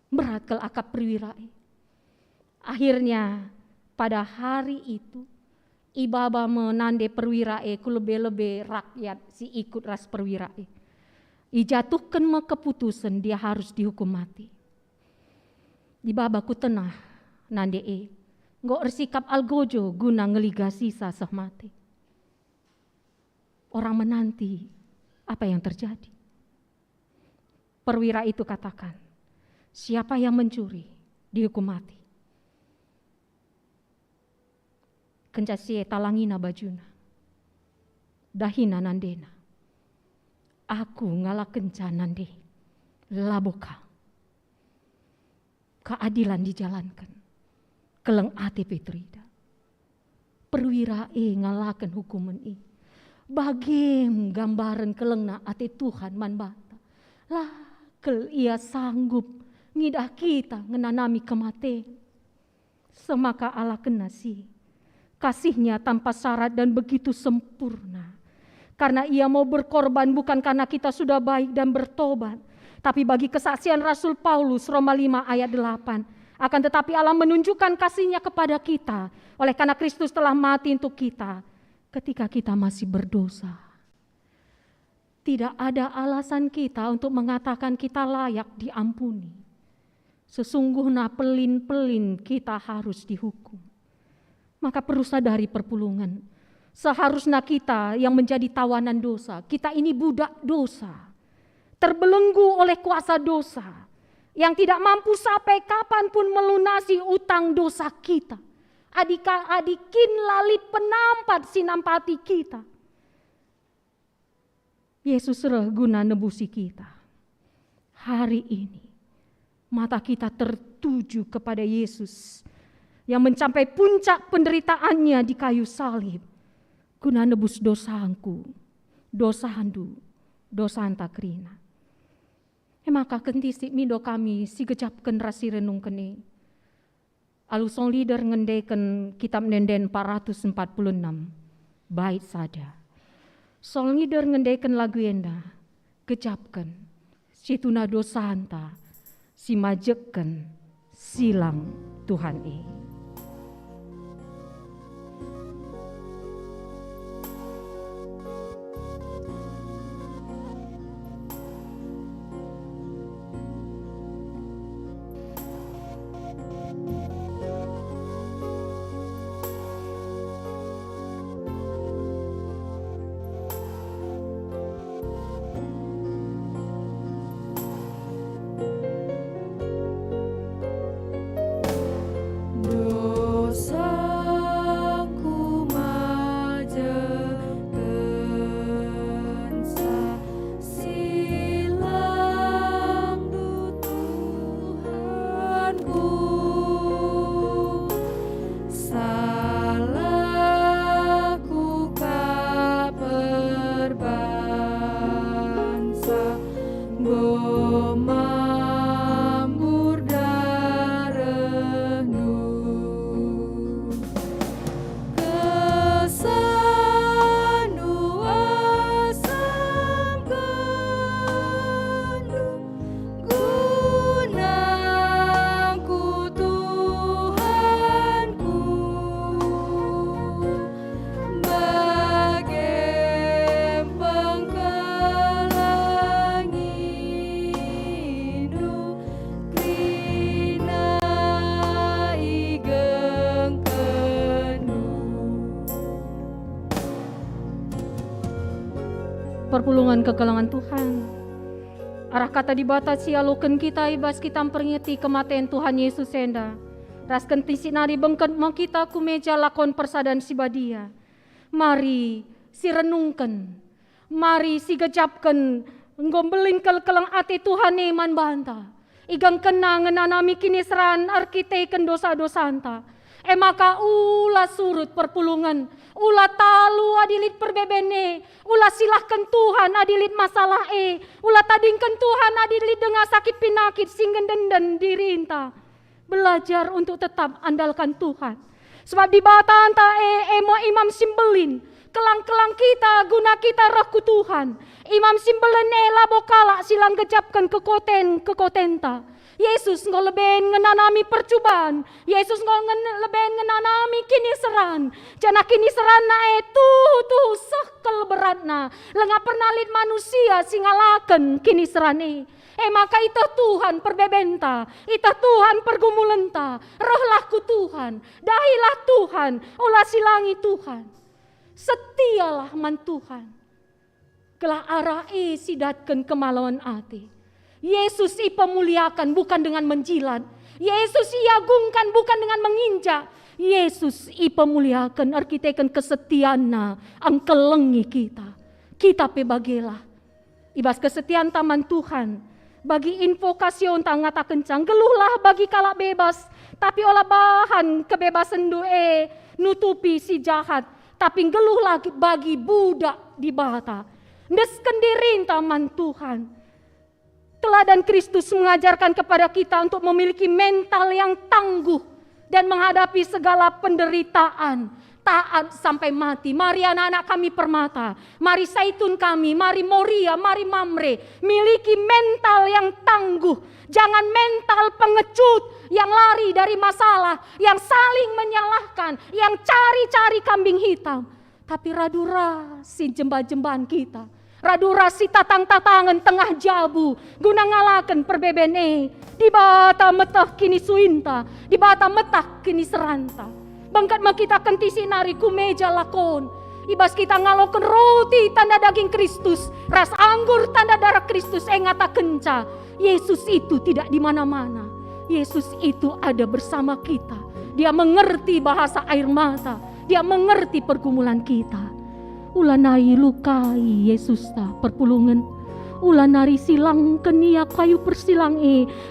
berat kel akap perwira Akhirnya pada hari itu ibaba menande perwira ku lebih-lebih rakyat si ikut ras perwira Ijatuhkan me keputusan dia harus dihukum mati. Ibaba ku tenah nande ngok bersikap algojo guna ngeligasi sasah mati. Orang menanti apa yang terjadi. Perwira itu katakan, siapa yang mencuri dihukum mati. Kencasi talangina bajuna, dahina nandena. Aku ngalah kencanan deh, laboka. Keadilan dijalankan, keleng ate Petrida. Perwira ngalakan hukuman Bagem gambaran keleng na ate Tuhan man bata. Lah kel ia sanggup ngidah kita ngenanami kematian. Semaka Allah kenasi. Kasihnya tanpa syarat dan begitu sempurna. Karena ia mau berkorban bukan karena kita sudah baik dan bertobat. Tapi bagi kesaksian Rasul Paulus Roma 5 ayat 8. Akan tetapi Allah menunjukkan kasihnya kepada kita. Oleh karena Kristus telah mati untuk kita. Ketika kita masih berdosa. Tidak ada alasan kita untuk mengatakan kita layak diampuni. Sesungguhnya pelin-pelin kita harus dihukum. Maka perlu sadari perpulungan. Seharusnya kita yang menjadi tawanan dosa. Kita ini budak dosa. Terbelenggu oleh kuasa dosa. Yang tidak mampu sampai kapanpun melunasi utang dosa kita. Adikin lalit penampat sinampati kita. Yesus reh guna nebusi kita. Hari ini mata kita tertuju kepada Yesus. Yang mencapai puncak penderitaannya di kayu salib. Guna nebus dosaku, dosahandu, dosanta krina. Maka kentisik mido kami si gejapkan rasi renung kene. Alusong leader ngendeken kitab nenden 446. Bait sada. Song leader ngendeken lagu enda. Gejapkan. Situna dosanta. Si majeken silang Tuhan Perpulungan kekelangan Tuhan. Arah kata dibatasi alukan kita ibas kita memperingati kematian Tuhan Yesus enda. Raskan tisi nari bengket mau kita ku meja lakon persadan si badia. Mari si renungkan. Mari si gejapkan Nggombeling kelang ati Tuhan iman banta. Igang kenang ngenanami kini seran arkiteken dosa-dosanta. Maka ula surut perpulungan. Ula talu adilit perbebene. Ula silahkan Tuhan adilit masalah Ula tadingkan Tuhan adilit dengan sakit pinakit singgen denden dirinta. Belajar untuk tetap andalkan Tuhan. Sebab di batan ta emo imam simbelin. Kelang-kelang kita guna kita rohku Tuhan. Imam simbelen labokala silang gejapkan kekotenta. Yesus ngoleben ngenanami percobaan. Yesus ngoleben ngenanami kini seran. Jana kini seran na tuh sekel beratna. Lengah pernalit manusia singalaken kini serane. Maka ita Tuhan perbebenta, ita Tuhan pergumulenta, rohlahku Tuhan, dahilah Tuhan, ulah silangi Tuhan. Setialah man Tuhan. Kelah arai sidatkan kemaluan ati. Yesus ipemuliakan bukan dengan menjilat. Yesus iagungkan bukan dengan menginjak. Yesus ipemuliakan arkiteken kesetiana angkelengi kita. Kita pebagelah. Ibas kesetiaan taman Tuhan. Bagi invokasion tangata kencang, geluhlah bagi kalak bebas, tapi olah bahan kebebasan doe nutupi si jahat, tapi geluhlah bagi budak di bata. Desken dirin taman Tuhan. Teladan Kristus mengajarkan kepada kita untuk memiliki mental yang tangguh dan menghadapi segala penderitaan. Taat sampai mati. Mari anak-anak kami permata, mari Zaitun kami, mari Moria, mari Mamre, miliki mental yang tangguh. Jangan mental pengecut yang lari dari masalah, yang saling menyalahkan, yang cari-cari kambing hitam. Tapi radura si jemban-jemban kita, radura si tatang-tatangan tengah jabu, guna ngalakan perbebene. Di bata metah kini suinta, di bata metah kini seranta. Bangkat kita kentisi nari ku meja lakon. Ibas kita ngalokan roti tanda daging Kristus, ras anggur tanda darah Kristus engata kenca. Yesus itu tidak di mana-mana. Yesus itu ada bersama kita. Dia mengerti bahasa air mata. Dia mengerti pergumulan kita. Ulanai lukai Yesus ta perpulungan. Ulanari silang kenia kayu persilang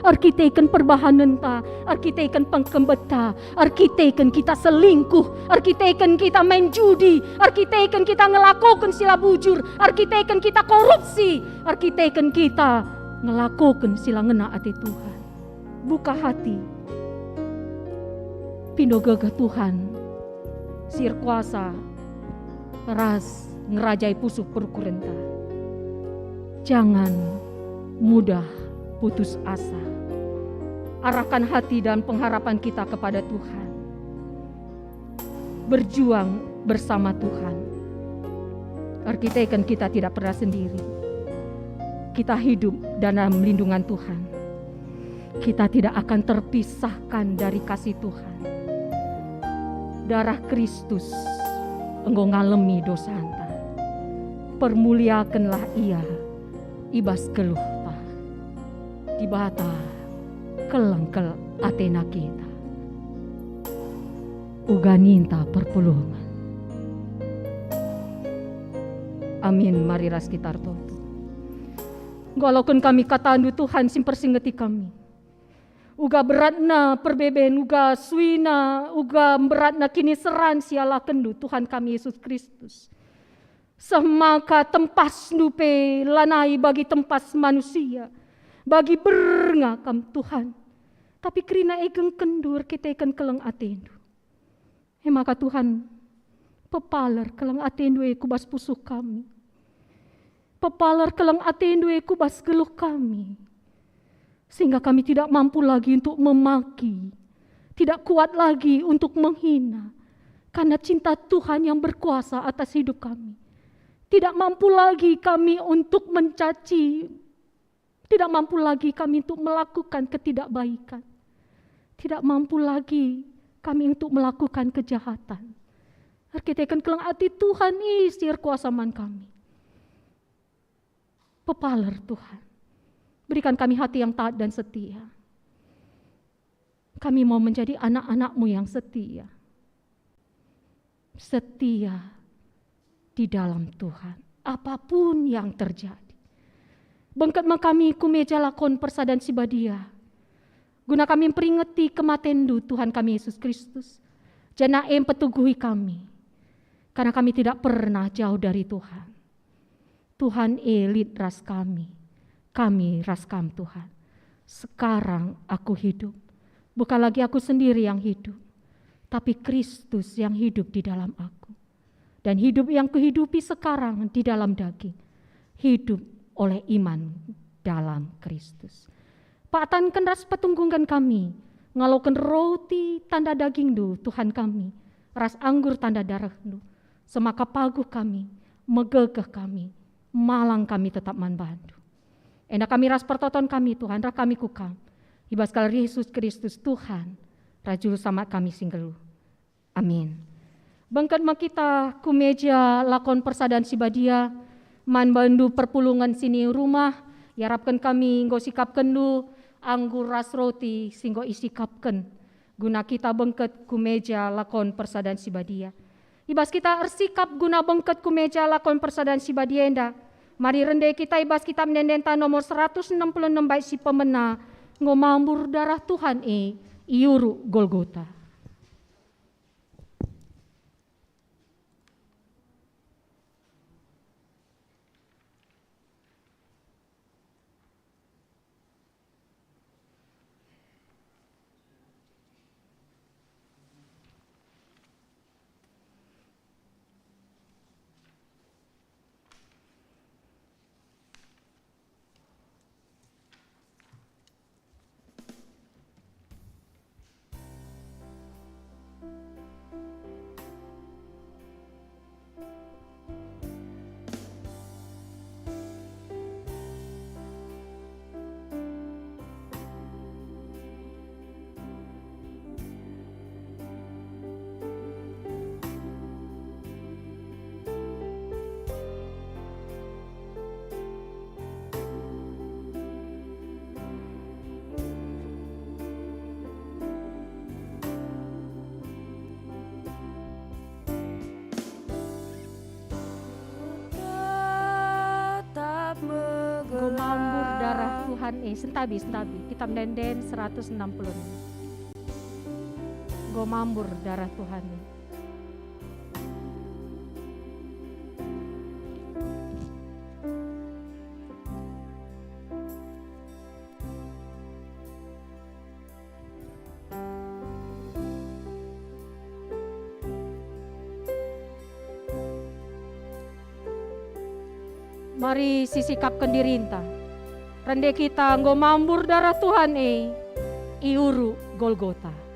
arkiteken perbahanan ta, arkiteken pengkembeta, arkiteken kita selingkuh, arkiteken kita main judi, arkiteken kita ngelakukan sila bujur, arkiteken kita korupsi, arkiteken kita ngelakukan sila ngena ati Tuhan. Buka hati, pindo gagah Tuhan, sir kuasa, ras ngerajai pusuh perkurenta. Jangan mudah putus asa. Arahkan hati dan pengharapan kita kepada Tuhan. Berjuang bersama Tuhan. Arkiteken kita tidak pernah sendiri. Kita hidup dalam lindungan Tuhan. Kita tidak akan terpisahkan dari kasih Tuhan. Darah Kristus engkau ngalemi dosa anta. Permuliakanlah ia. Ibas geluh ta di bata kelengkel Athena kita uganinta perpulungan. Amin. Mari ras kita artoto. Ngalaukun kami katandu Tuhan simpersingeti kami. Uga beratna perbeben, uga suina, uga beratna kini seran siala kendu Tuhan kami Yesus Kristus. Semaka tempas nupe lanai bagi tempas manusia, bagi berngakam Tuhan. Tapi kerina egeng kendur kita ikan keleng atendu. Maka Tuhan pepalar keleng atendu kubas pusuh kami. Pepalar keleng atendu kubas geluh kami. Sehingga kami tidak mampu lagi untuk memaki, tidak kuat lagi untuk menghina. Karena cinta Tuhan yang berkuasa atas hidup kami. Tidak mampu lagi kami untuk mencaci. Tidak mampu lagi kami untuk melakukan ketidakbaikan. Tidak mampu lagi kami untuk melakukan kejahatan. Arkiteken keleng hati Tuhan isir kuasaman kami. Pepaler Tuhan. Berikan kami hati yang taat dan setia. Kami mau menjadi anak-anak-Mu yang setia. Setia di dalam Tuhan, apapun yang terjadi. Bengkat kami ku meja lakon persadan sibadia. Guna kami peringati kematendu Tuhan kami Yesus Kristus. Jana petuguhi kami. Karena kami tidak pernah jauh dari Tuhan. Tuhan elit ras kami ras kam Tuhan. Sekarang aku hidup. Bukan lagi aku sendiri yang hidup. Tapi Kristus yang hidup di dalam aku. Dan hidup yang kuhidupi sekarang di dalam daging. Hidup oleh iman dalam Kristus. Paatan ras petunggungan kami. Ngalokan roti tanda daging du Tuhan kami. Ras anggur tanda darah du. Semaka paguh kami. Megegeh kami. Malang kami tetap manbandu. Enak kami ras pertoton kami Tuhan. Rak kami kukam. Ibas kala Yesus Kristus Tuhan. Rajul sama kami singgelu. Amin. Bangkat kita ku meja lakon persadan sibadia. Man bandu perpulungan sini rumah. Yarapkan kami nggo sikapkan du. Anggur ras roti singgo isi kapken guna kita bengket ku meja lakon persadan sibadia. Ibas kita ersikap guna bengket ku meja lakon persadan sibadia enda. Mari rende kita ibas kita menendenta nomor 166 bait si pemena ngomambur darah Tuhan iuru Golgota. Gomambur darah Tuhan sentabi kita mendenden 160. Gomambur darah Tuhan Mari sisikapkan dirinta. Rende kita ngomambur darah Tuhan iuru Golgota.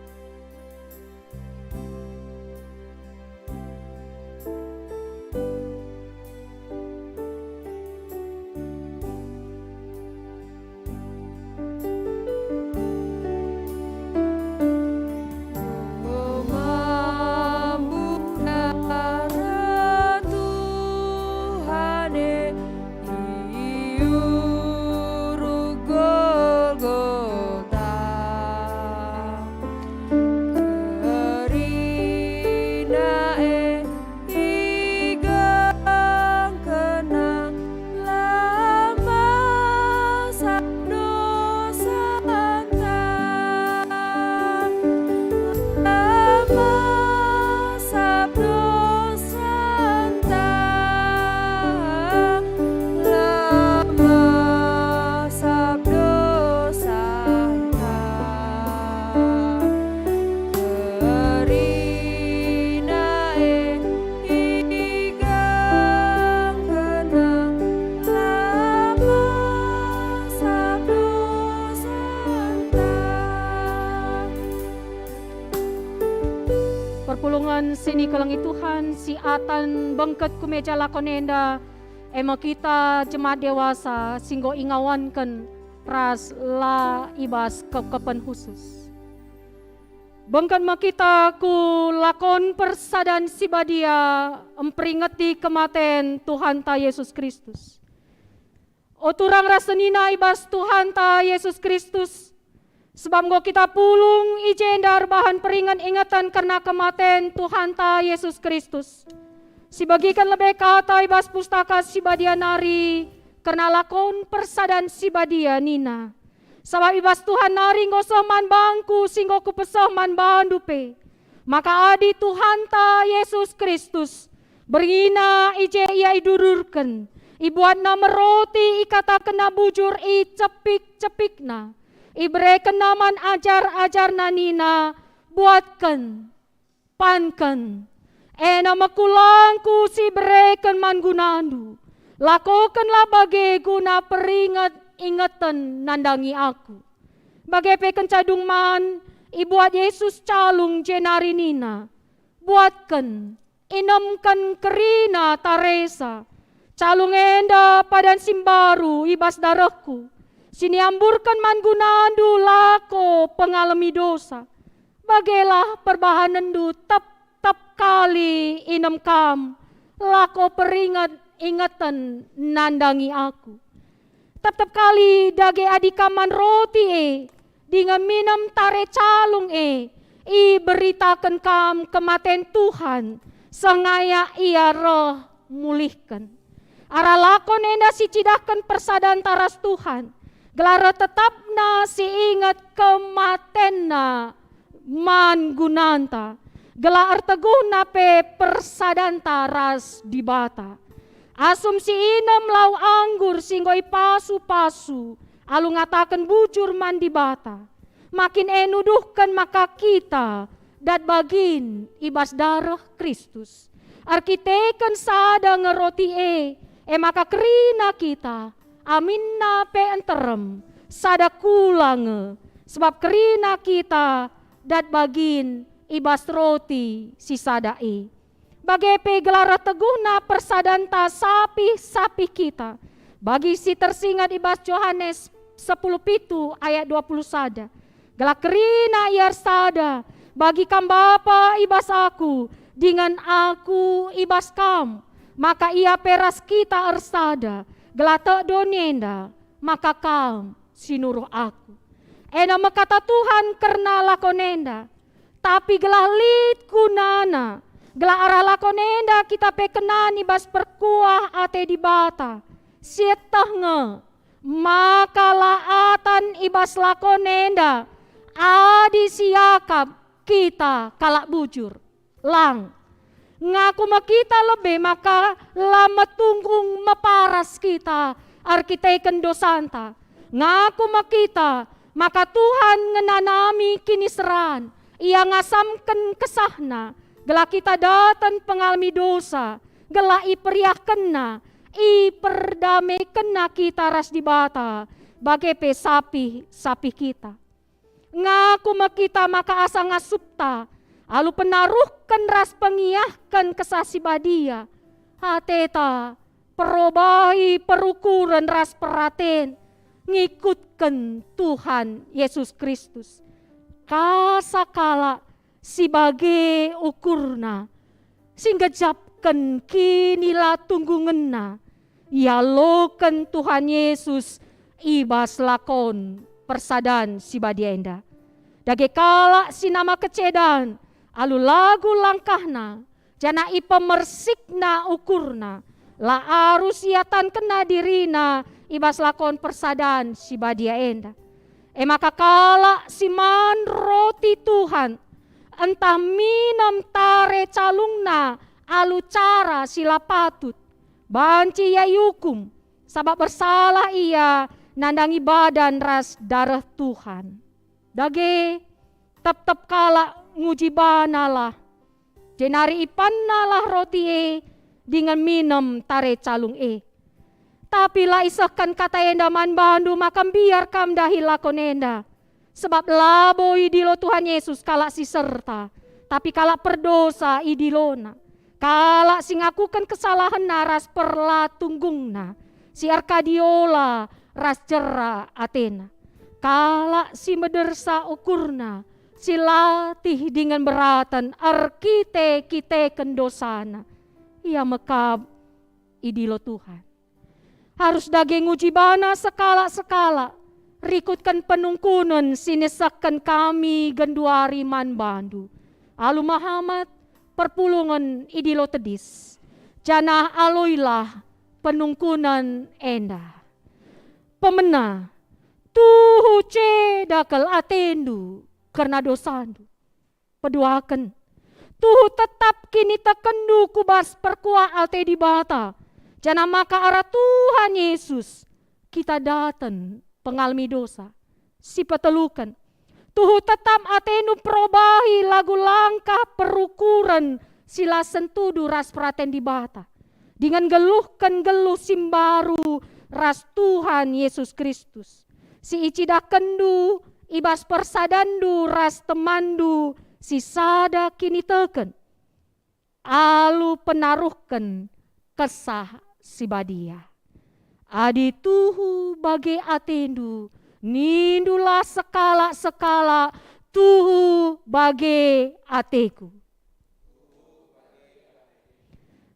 Perpulungan sini kelangi Tuhan si atan bengket ku meja lakonenda ema kita jemaat dewasa singgo ingawankan ras la ibas kekepen khusus. Bengket kita ku lakon persadan sibadia emperingati kematen Tuhan ta Yesus Kristus. O turang rasenina ibas Tuhan ta Yesus Kristus. Sebab engkau kita pulung ijendar bahan peringan ingatan karena kematen Tuhan ta Yesus Kristus. Si bagikan lebih kata ibas pustaka si badia nari karena lakon persadan si badia nina. Sabab ibas Tuhan nari ngosoh man bangku singgo ku pesoh man bandupe. Maka adi Tuhan ta Yesus Kristus berina ije ia idururken. Ibuat na meroti ikata kena bujur i cepik na. Ibreken naman ajar na nina buatkan pankan. Ena makulangku si breken man gunandu. Lakukanlah bagi guna peringat ingatan nandangi aku. Bagi peken cadung man ibuat Yesus calung jenari nina. Buatkan inemkan kerina taresa. Calung enda padan simbaru ibas darahku. Sini amburkan man gunandu lako pengalami dosa. Bagelah perbahanandu tep kali inem kam. Lako peringat ingatan nandangi aku. Tep kali dage adikaman roti dengan minum tare calung I beritakan kam kematen Tuhan. Sengaya ia roh mulihkan. Ara lakon enda si cidahkan persadan taras Tuhan. Gelara tetap na si ingat kematen na man gunanta. Gelar teguh na pe persadan taras di bata. Asum si inem lau anggur singgoi pasu-pasu. Alu ngatakan bujur man di bata. Makin nuduhkan maka kita dat bagin ibas darah Kristus. Arkiteken sada ngeroti maka kerina kita amin na pe enterem sada kulang sebab kerina kita dat bagin ibas roti si sada bagi pe gelara teguh na persadanta sapi kita bagi si tersingat ibas Yohanes 10:7 ayat 20 sada gelak kerina iar sada bagi kam bapa ibas aku dengan aku ibas kam. Maka ia peras kita ersada, gelata donenda, maka kam sinuruh aku. Ena mekata Tuhan karena lakonenda, tapi gelah lid kunana, gelah arah lakonenda kita pekenani bas perkuah ate di bata, sietahnya, maka laatan ibas lakonenda, adi siakap kita kalak bujur, lang. Ngaku makita lebih maka lama tunggung meparas kita arkiteken dosanta. Ngaku makita maka Tuhan ngenanami kini seran. Ia ngasamkan kesahna. Gela kita datan pengalami dosa. Gela iperiah kena. Iperdame kena kita ras di bata. Bagai pe sapi kita. Ngaku makita maka asa ngasupta. Alu penaruhkan ras pengiahkan kesasi badia. Hateta perobahi perukuran ras peraten. Ngikutkan Tuhan Yesus Kristus. Kasakala si bage ukurna. Sehingga japkan kinila tunggungenna. Yalokan Tuhan Yesus ibas lakon persadan si badia enda. Dage kala si nama kecedan. Alu lagu langkahna, jana ipemersikna ukurna, la arus iatan kena dirina, ibas lakon persadan si badia enda. Maka kala si man roti Tuhan, entah minam tare calungna, alu cara sila patut, banci ya yukum, sabab bersalah ia, nandangi badan ras darah Tuhan. Dage, tep kala nguji banalah, jenari ipanalah roti dengan minum tare calung Tapi la isahkan kata enda man bandu makam biar kam dahi lakon enda. Sebab labo idilo Tuhan Yesus kalak si serta, tapi kalak perdosa idilona. Kalak si ngakukan kesalahan naras perla tunggungna, si Arkadiola ras jera Athena. Kalak si medersa ukurna, si latih dengan beratan arkite kite kendosana. Ia mekab idilo Tuhan. Harus daging uji bana sekala-sekala. Rikutkan penungkunan sinesakan kami genduari man bandu. Alu Muhammad perpulungan idilo tedis. Janah aloilah penungkunan enda. Pemena, tuhu cedakal atendu karena dosandu. Peduakan, tuhu tetap kini tekendu kubas perkuah alte di bata. Jana maka arah Tuhan Yesus kita datang pengalmi dosa. Si petelukan, tuhu tetap atenu perobahi lagu langkah perukuran sila sentudu ras praten di bata. Dengan geluhkan geluh simbaru ras Tuhan Yesus Kristus. Si icidah kendu ibas persadandu ras temandu si sada kini teken. Alu penaruhkan kesah si badia. Adi tuhu bagi atendu nindulah sekala-sekala tuhu bagi ateku.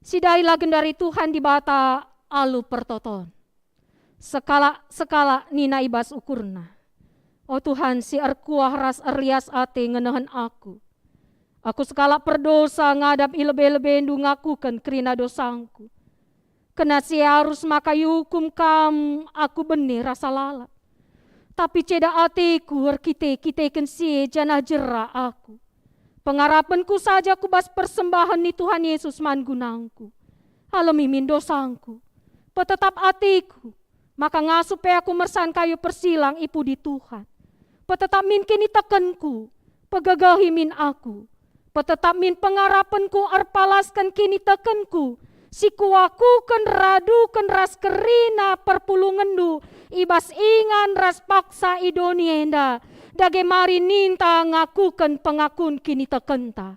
Sidai lagendari Tuhan di bata alu pertoton. Sekala nina ibas ukurna. Oh Tuhan, si erkuah ras erias ate ngenahan aku. Aku sekala perdosa ngadap ilebe-lebendu ngakukan kerina dosangku. Kena si harus makai hukum kam aku benih rasa lalap. Tapi ceda atiku kite si janah jera aku. Pengarapanku saja kubas persembahan ni Tuhan Yesus mangunangku. Alami min dosangku. Petetap atiku. Maka ngasupe aku mersan kayu persilang ipu di Tuhan. Petetap min kini tekenku. Pegagahi min aku. Petetap min pengarapanku arpalaskan kini tekenku. Si kuaku ken radu ken ras kerina perpulungendu. Ibas ingan ras paksa idonienda. Dage mari ninta ngakuken pengakun kini tekenta.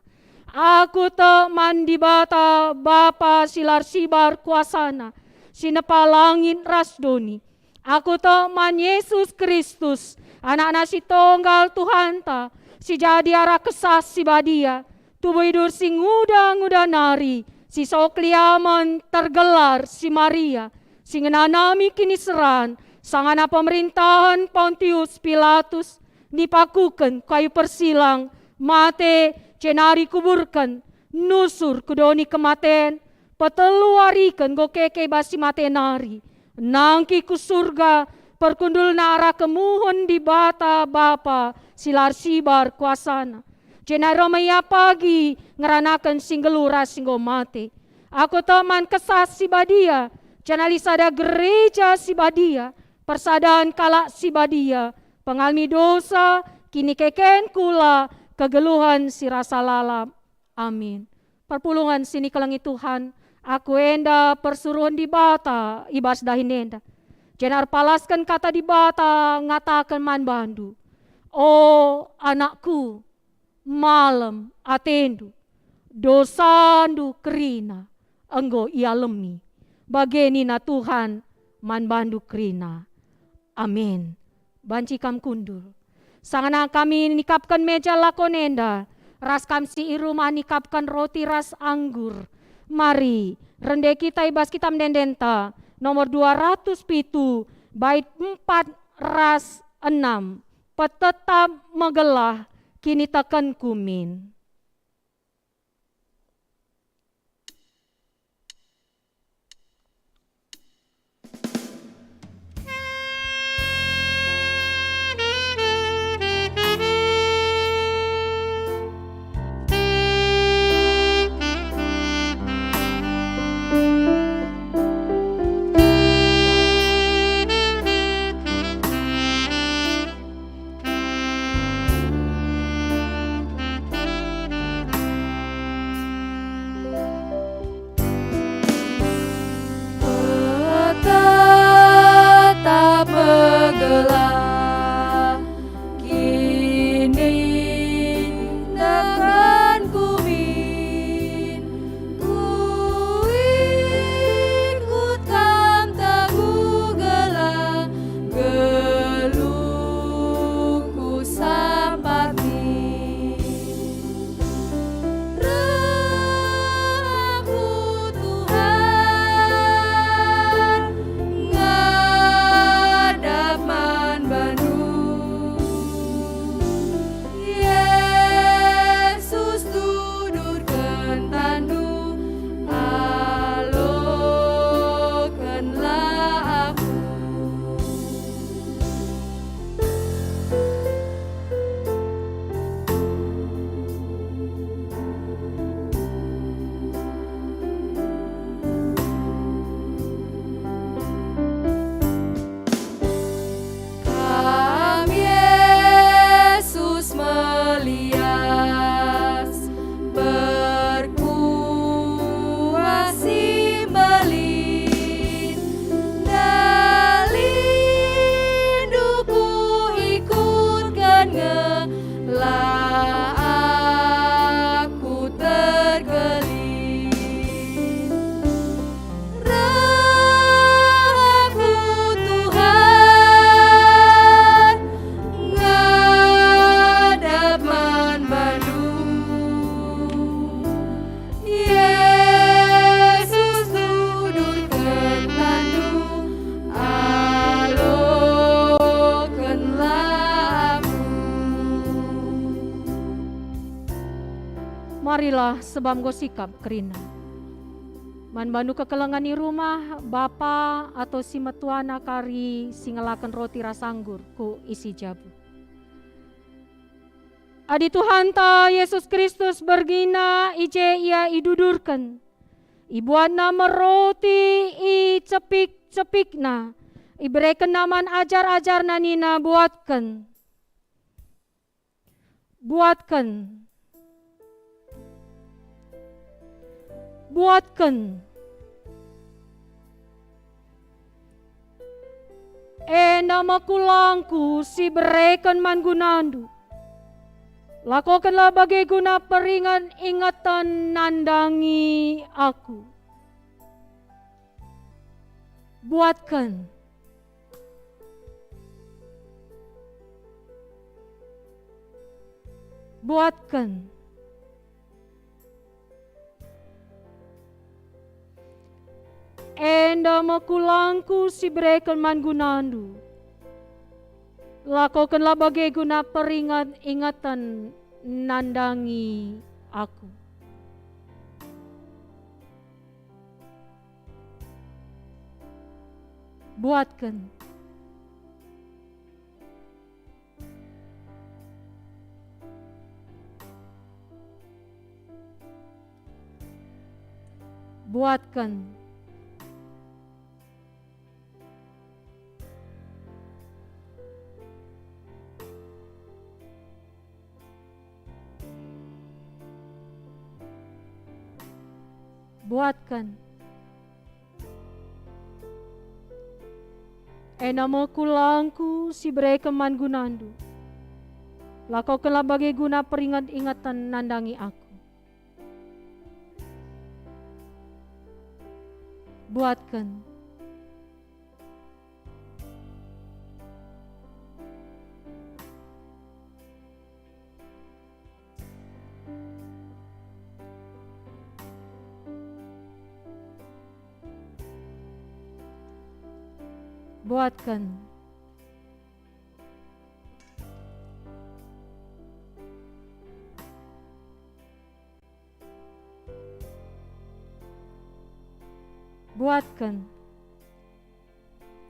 Aku te mandi bata bapa silar sibar kuasana. Sinepa langit ras doni. Aku te man Yesus Kristus. Anak-anak si tonggal Tuhan ta. Si jadi arah kesas si badia. Tubuh hidur si nguda nari. Si sokliaman tergelar si Maria. Si ngenanami kini seran. Sangana pemerintahan Pontius Pilatus. Dipakukan kayu persilang. Mate cenari kuburkan. Nusur kudoni kematen. Peteluarikan go keke basi mate nari. Nangki ku surga. Perkundul nara kemuhun di bata bapa. Silar sibar kuasana. Cenaro maya pagi ngeranakan singgelura singgo mate. Aku teman kesas si badia. Cenali sada gereja si badia. Persadaan kalak si badia. Pengalmi dosa kini keken kula. Kegeluhan si rasa lalap. Amin. Perpulungan sini kelengi Tuhan. Aku enda persuruhan di bata. Ibas dahin enda. Jenar palaskan kata di bata. Ngatakan man bandu. Oh anakku. Malam atendu. Dosandu kerina. Enggo ialemi. Bageni na Tuhan. Man bandu kerina. Amin. Banci kam kundul. Sangana kami nikapkan meja lakonenda. Ras kam si iruma nikapkan roti ras anggur. Mari. Rende kita ibas kita mendendenta. Nomor 207. Bait 4 ras 6. Petetap megelah. Kini takkan kumin. marilah sebam gosikap kerina. Man bandu kekelengan di rumah bapa atau si metuana kari singalakan roti rasanggur ku isi jabu. Adi Tuhan ta Yesus Kristus bergina ije ia idudurkan. Ibuat nama roti i cepik na. Iberikan naman ajar na nina buatkan. Nama kulangku si berekan man gunandu. Lakukanlah bagai guna peringat ingatan nandangi aku. Buatkan. Nama kulangku si berekan man gunandu. Lakukanlah bagai guna peringat ingatan nandangi aku. Buatkan. Nama kulangku si berekan man gunandu. Lakukanlah bagai guna peringat ingatan nandangi aku. Buatkan.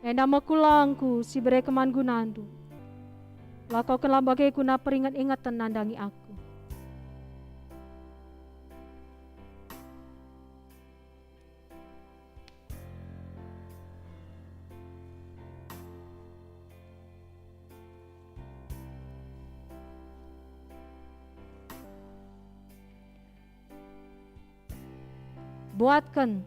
Nama kulangku si berekan man gunandu. Lakukanlah bagai guna peringat ingatan nandangi aku. Buatkan.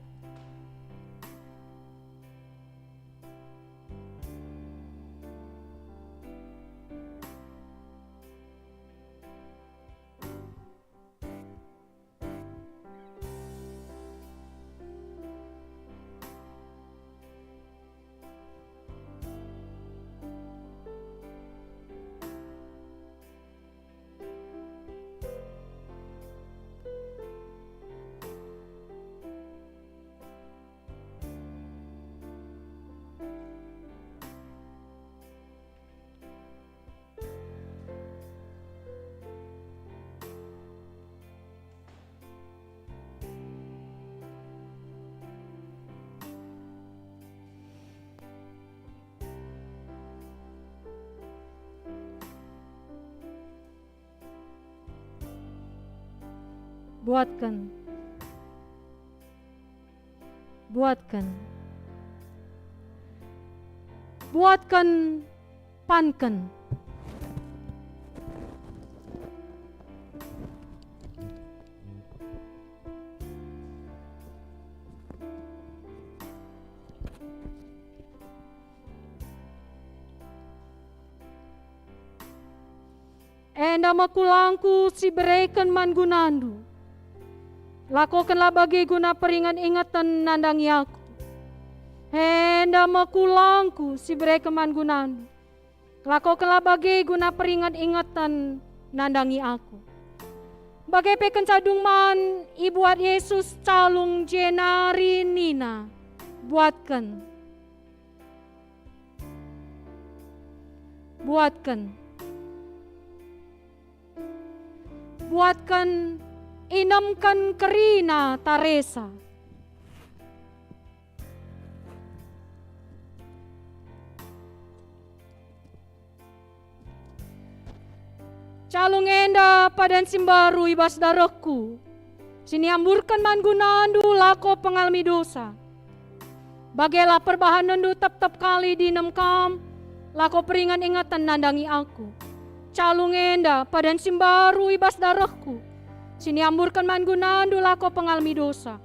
Buatkan pankan. Nama kulangku si berekan man gunandu. Lakukanlah bagai guna peringat ingatan nandangi aku. Nama kulangku si berekan man gunandu. Lakukanlah bagai guna peringat ingatan nandangi aku. Bagai peken cadung man ibuat Yesus calung jenari nina. Buatkan. inamkan kerina taresa. Calung enda padan simbaru ibas darahku. Sini amburkan mangunandu lako pengalami dosa. Bagailah perbahanan du tep-tep kali di kam, lako peringan ingatan nandangi aku. Calung enda padan simbaru ibas darahku. Sini amburkan mangunandu lako pengalami dosa.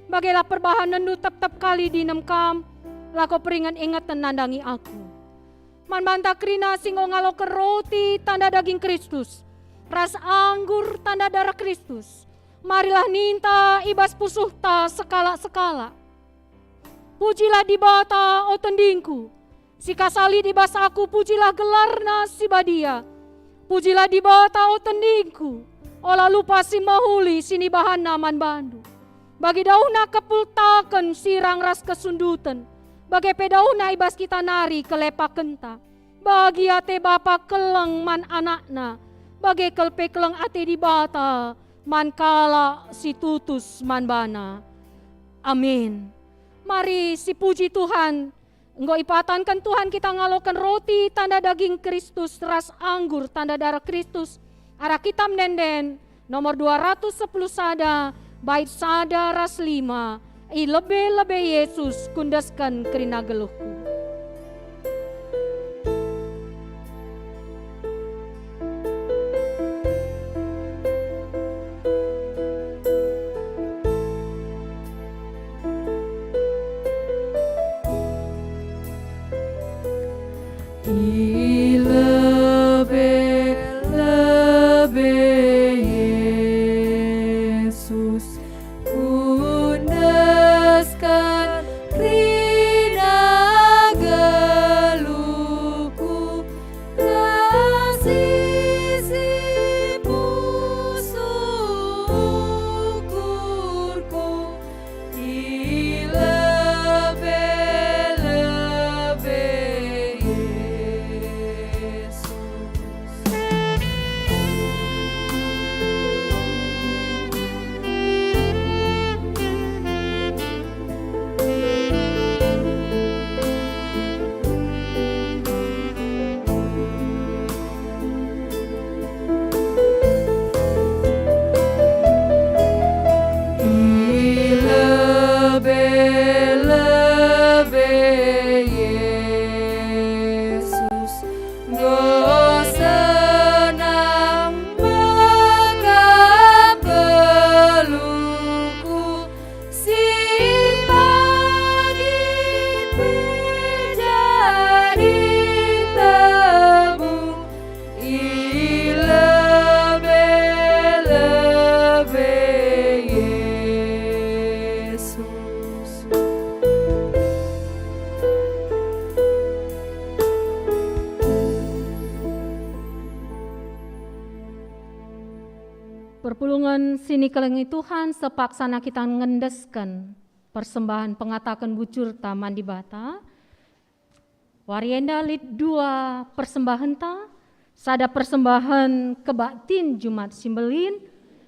Bagailah perbahanan du tep-tep kali di kam, lako peringan ingatan nandangi aku. Man banta krina singo ngalo ke roti tanda daging Kristus, ras anggur tanda darah Kristus. Marilah ninta ibas pusuh ta sekala-sekala. Pujilah di bata o tendingku, si kasali di bas aku pujilah gelarna si badia. Pujilah di bata o tendingku, olah lupa si mahuli sini bahan naman bandu. Bagi dauna kepultaken sirang ras kesundutan. Bagai pedauna ibas kita nari kelepak kenta. Bagi ate bapa keleng man anakna. Bagai kelpe keleng ate di bata. Man kala si tutus man bana. Amin. Mari si puji Tuhan. Enggo ipatankan Tuhan kita ngalokan roti tanda daging Kristus. Ras anggur tanda darah Kristus. Arah kita menden nomor 210 sada. Bait sada ras 5. Lebe-lebe Yesus kundaskan kerina geluhku. Lebe-lebe Yesus kundaskan rina geluhku, rasisi pusukurku, lebe-lebe Yesus. Lebe-lebe Yesus, go senang mengapeluku, si pagi menjadi tebu, lebe-lebe Yesus. Perpulungan sini kelengi Tuhan sepaksana kita ngendeskan persembahan pengatakan bucur taman di bata. Warienda lit 2 persembahan ta, sada persembahan kebaktin Jumat Simbelin,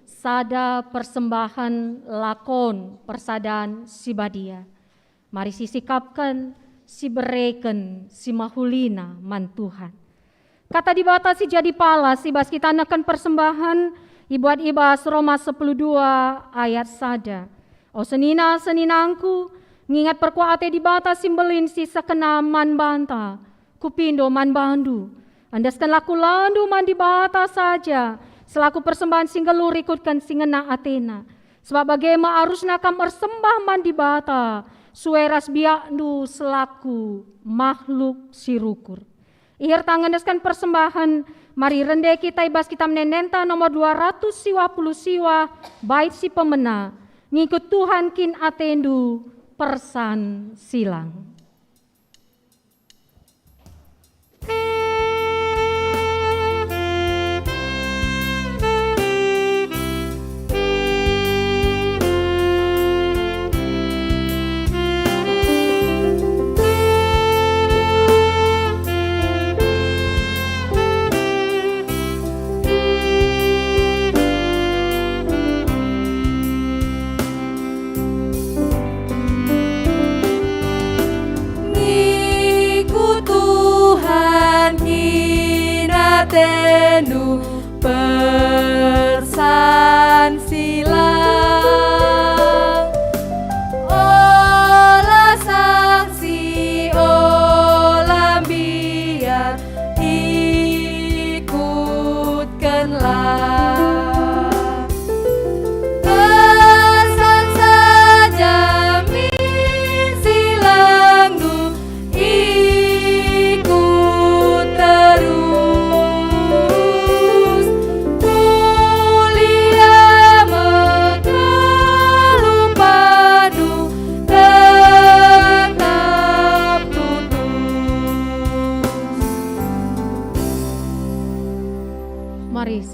sada persembahan lakon persadaan si badia. Mari sisikapkan si bereken si mahulina man Tuhan. Kata di bata si jadi pala si bas kita nakan persembahan ibuat ibas Roma 10:2 ayat sada. O seninangku ngingat perkuate di bata simbelin si sekena man banta kupindo man bandu. Andaskan laku landu man di bata saja selaku persembahan singgelur ikutkan singena Athena. Sebab bagaimana arus nakam persembah man di bata sueras biakdu selaku makhluk sirukur. Ihir tangandaskan persembahan, mari rende kita ibas kita menendenta nomor 220 siwa bait si pemena, ngikut Tuhan kin atendu persan silang.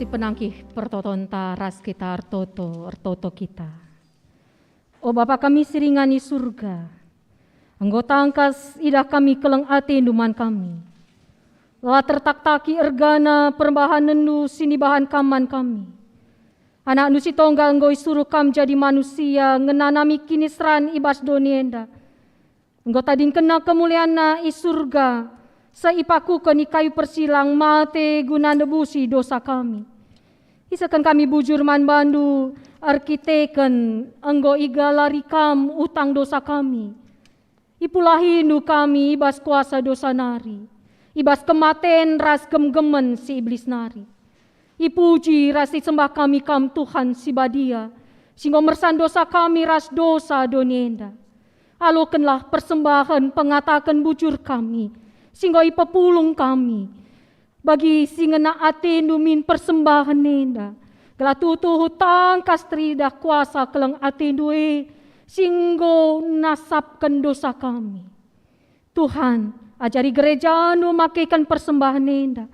si penangkih pertotonta ras kita artoto kita. O Bapa kami siringani surga, anggota angkas idah kami keleng ati duman kami. La tertak-taki ergana perbahan nendu sini bahan kaman kami. Anak nu si tonggal ngoi suruh kam jadi manusia ngenanami kinisran ibas donienda. Anggota din kena kemuliaan i surga. Seipaku keni kayu persilang mate guna nebusi dosa kami. Isakan kami bujur man bandu arkiteken enggo igalari kam utang dosa kami. Ipulahindu kami ibas kuasa dosa nari. Ibas kematen ras gem-gemen si iblis nari. Ipuji ras sembah kami kam Tuhan si badia. Singgo mersan dosa kami ras dosa donienda. Alokenlah persembahan pengatakan bujur kami. Singgo ipapulung kami bagi singena ate numin persembahan nenda gelatutu hutang kastrida kuasa keleng ate due singgo nasapkan dosa kami. Tuhan ajari gereja nu makaikan persembahan nenda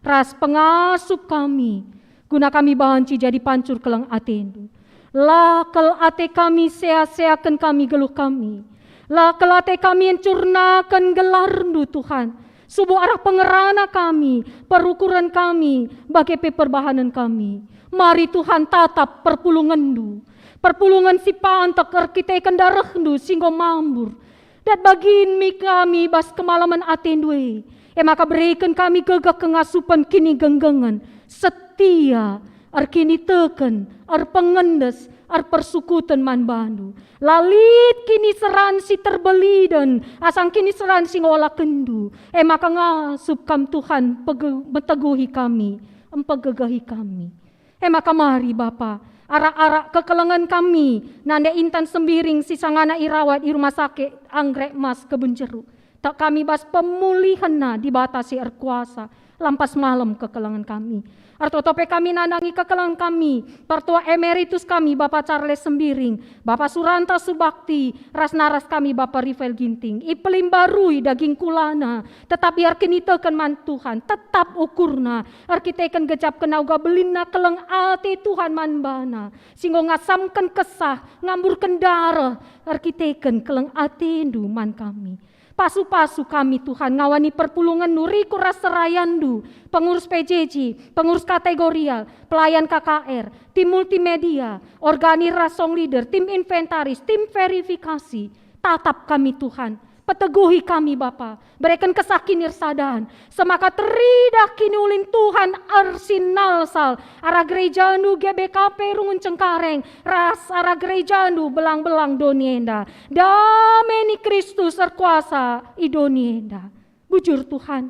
ras pengasup kami guna kami bahanci jadi pancur keleng ate ndu lakel ate kami sea-seakan kami geluh kami. La kelate kami encurnakan gelarnu Tuhan. Subuh arah pengerana kami, perukuran kami, bagai perbahanan kami. Mari Tuhan tatap perpulungandu. Perpulungan si pantak arkitekan darahnu singgo mambur. Dan bagiin mi kami bas kemalaman atendue. Maka berikan kami gegak kengasupan kini genggengan. Setia arkini teken, pengendes, persukutan man bandu. Lalit kini seran si terbeli dan asang kini seran si ngolah kendu. Maka ngasup kam Tuhan meteguhi kami, empegegahi kami. Maka mari Bapa, arak-arak kekelengan kami, nanda intan sembiring si sangana irawat di rumah sakit Anggrek Mas Kebun Jeruk. Tak kami bas pemulihan na dibatasi erkuasa, lampas malam kekelengan kami. Artotope kami nandangi kekelangan kami, Pertua Emeritus kami Bapak Charles Sembiring, Bapak Suranta Subakti, ras naras kami Bapak Rivel Ginting, ipelim barui daging kulana, tetapi arkinitekan man Tuhan, tetap ukurna, arkiteken gejap kenauga belina keleng ate Tuhan man bana, singgo ngasamkan kesah, ngamburkan darah, arkiteken keleng ate ndu man kami. Pasu-pasu kami Tuhan ngawani perpulungan nuriku raserayandu, pengurus PJJ, pengurus kategorial, pelayan KKR, tim multimedia, organir rasong leader, tim inventaris, tim verifikasi. Tatap kami Tuhan, peteguhi kami Bapa, berikan kesakinir sadaan, semaka teridak kini ulin Tuhan arsinal sal, arah gereja nu GBKP rungun Cengkareng, ras arah gereja nu belang-belang donienda, dameni Kristus erkuasa idonienda. Bujur Tuhan,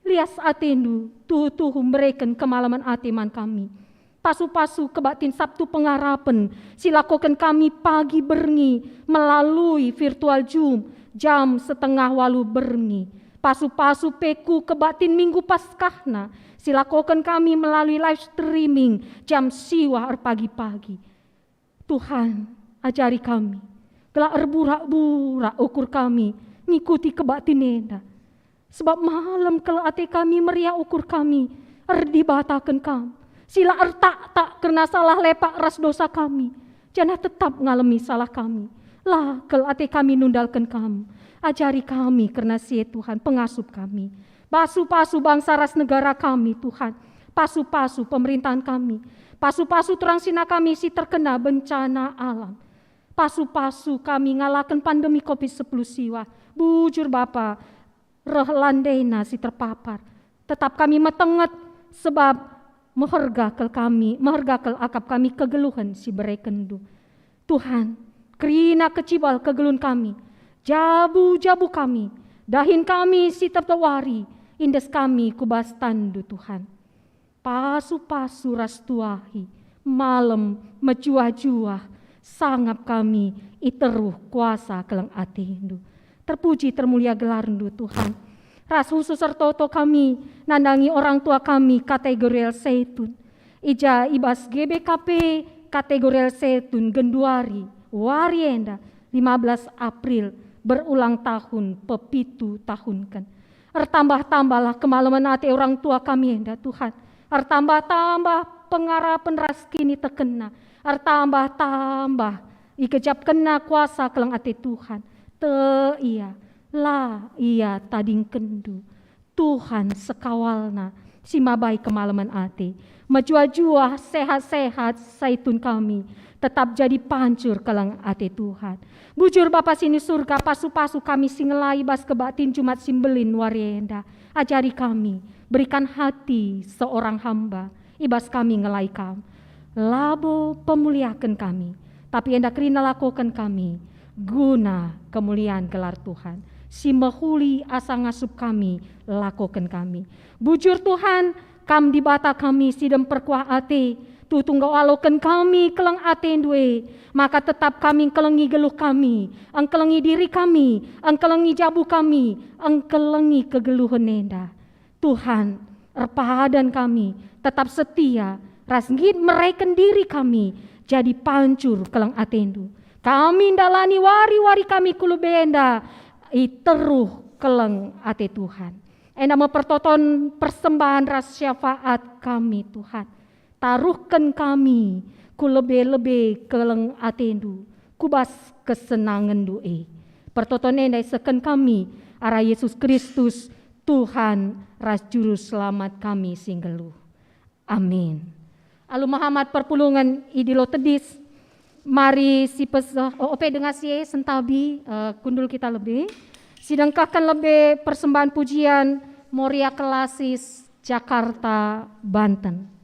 lias atendu, tuhu berikan kemalaman atiman kami. Pasu-pasu kebatin Sabtu Pengharapan, silakokan kami pagi berngi melalui virtual Zoom, jam 7:30 berngi. Pasu-pasu peku kebatin Minggu Paskahna, silakokan kami melalui live streaming, jam siwa pagi-pagi. Tuhan, ajari kami, gelak erburak-burak ukur kami, ngikuti kebatin nenda. Sebab malam kalau ate kami meriah ukur kami, dibatakan kami. Sila tak kena salah lepak ras dosa kami. Jangan tetap ngalami salah kami. Lah kel ate kami nundalkan kamu. Ajari kami karena si Tuhan pengasup kami. Pasu-pasu bangsa ras negara kami Tuhan. Pasu-pasu pemerintahan kami. Pasu-pasu terang sina kami si terkena bencana alam. Pasu-pasu kami ngalakan pandemi COVID-10 siwa. Bujur Bapa, reh landaina si terpapar. Tetap kami metenget sebab mehergakel akap kami kegeluhan si berekendu. Tuhan, kerina kecibal kegelun kami, jabu-jabu kami, dahin kami si tertawari, indes kami kubas tandu Tuhan. Pasu-pasu rastuahi, malam mejuah-juah, sangap kami iteruh kuasa keleng atindu. Terpuji termulia gelarndu Tuhan. Ras khusus sertoto kami, nandangi orang tua kami kategorial seitun. Ija ibas GBKP kategorial seitun Genduari, Warienda 15 April berulang tahun pepitu tahun kan. Ertambah-tambahlah kemalaman hati orang tua kami enda Tuhan. Tambah pengarapan ras kini terkena. Tambah ikejap kena kuasa kelang ate Tuhan. Iya tading kendu. Tuhan sekawalna simabai kemalaman ate. Majua-jua sehat-sehat saitun kami. Tetap jadi pancur kelang ate Tuhan. Bujur Bapa sini surga, pasu-pasu kami singelai bas kebatin Jumat simbelin warienda. Ajari kami, berikan hati seorang hamba, ibas kami ngelai kam. Labo pemuliakan kami, tapi hendak rina lakukan kami, guna kemuliaan gelar Tuhan. Si mehuli asa ngasup kami, lakukan kami. Bujur Tuhan, kam di bata kami sidem perkuah ate, tutungga alokan kami kelang ate duwe, maka tetap kami kelengi geluh kami, angkelengi diri kami, angkelengi jabu kami, angkelengi kegeluhan nenda. Tuhan, erpahadan kami tetap setia, rasngit mereken diri kami jadi pancur kelang atendu. Kami ndalani wari-wari kami kulu benda, iteruh kelang ate Tuhan. Enda mempertoton persembahan ras syafaat kami Tuhan. Taruhkan kami ku lebih-lebih keleng atendu, kubas kesenangan doe. Pertotonen dai seken kami arah Yesus Kristus Tuhan ras juru selamat kami singgelu. Amin. Alu Muhammad perpulungan idilo tedis. Mari si ope dengan si sentabi kundul kita lebih. Sidangkakan lebih persembahan pujian Moria Kelasis Jakarta Banten.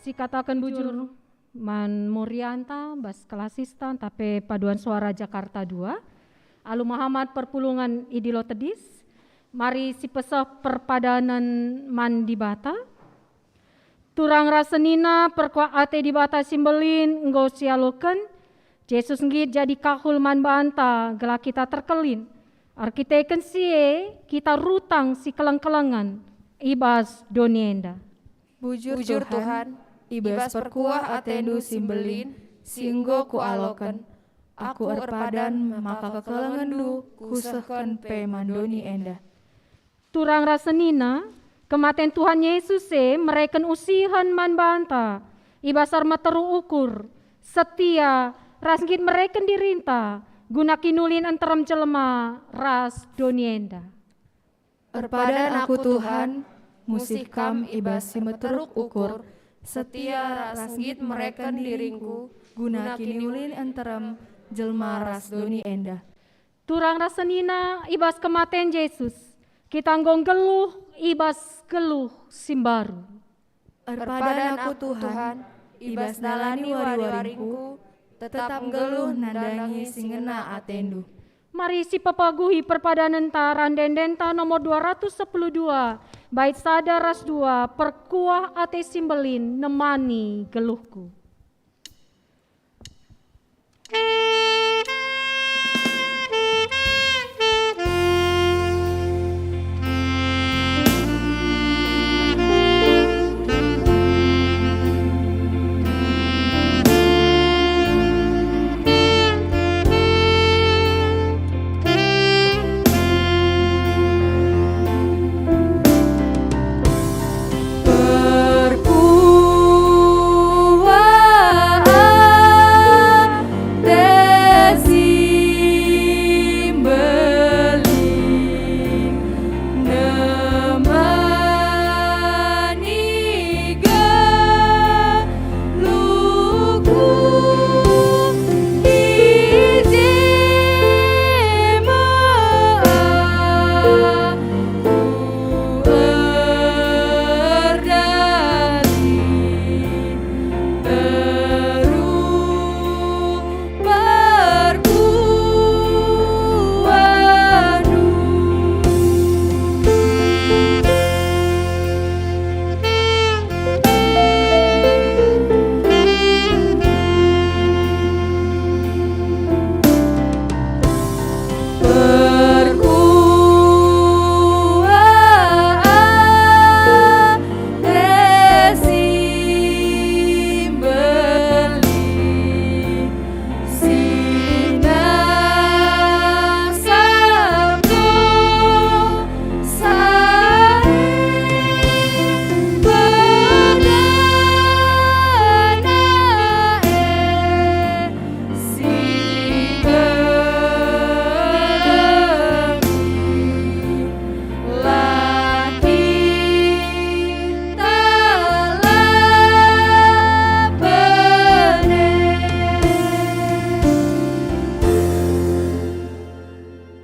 si katakan bujur Man Morianta, Bas Kelasistan, tapi Paduan Suara Jakarta 2, Alu Muhammad Perpulungan Idilo Tedis, mari si pesah perpadanan man di bata, turang rasenina perkua ate di bata simbelin enggo sialoken, Yesus ngit jadi kahul man banta, gela kita terkelin, arkiteken sie kita rutang si keleng-kelengan, ibas donienda. Bujur Tuhan, ibas perkuah atendu simbelin, singgo ku aloken. Aku erpadan maka kekelengendu kusehken pe mandoni enda. Turang rasenina, kematen Tuhan Yesus mereken usihan man banta, ibasar materu ukur, setia, rasngit mereken dirinta, guna kinulin antarem jelema, ras donienda. Erpadan aku Tuhan, musih kam ibas simeteruk ukur, setia rasngit mereken diringku, guna kinulin enterem jelma ras doni enda. Turang rasenina, ibas kematen Yesus, kita nggong geluh, ibas geluh simbaru. Erpadan aku Tuhan, ibas nalani wari-waringku, tetap geluh nandangi singena atendu. Mari si pepaguhi perpadanan taran dendenta nomor 212, bait sada ras 2, perkuah ate simbelin nemani geluhku.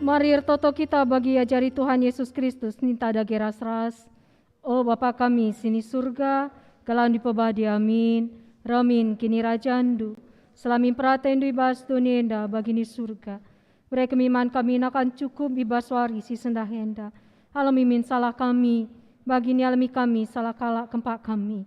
Marir toto kita bagi ajari Tuhan Yesus Kristus ninta ada geras ras. Oh Bapa kami sini surga, galan di pebadi amin. Ramin kini rajandu, selamin pratendu ibas donienda bagini surga. Mereka miman kami akan cukup ibas wari si sendah henda. Alam mimin salah kami, bagini alami kami salah kalak kempak kami.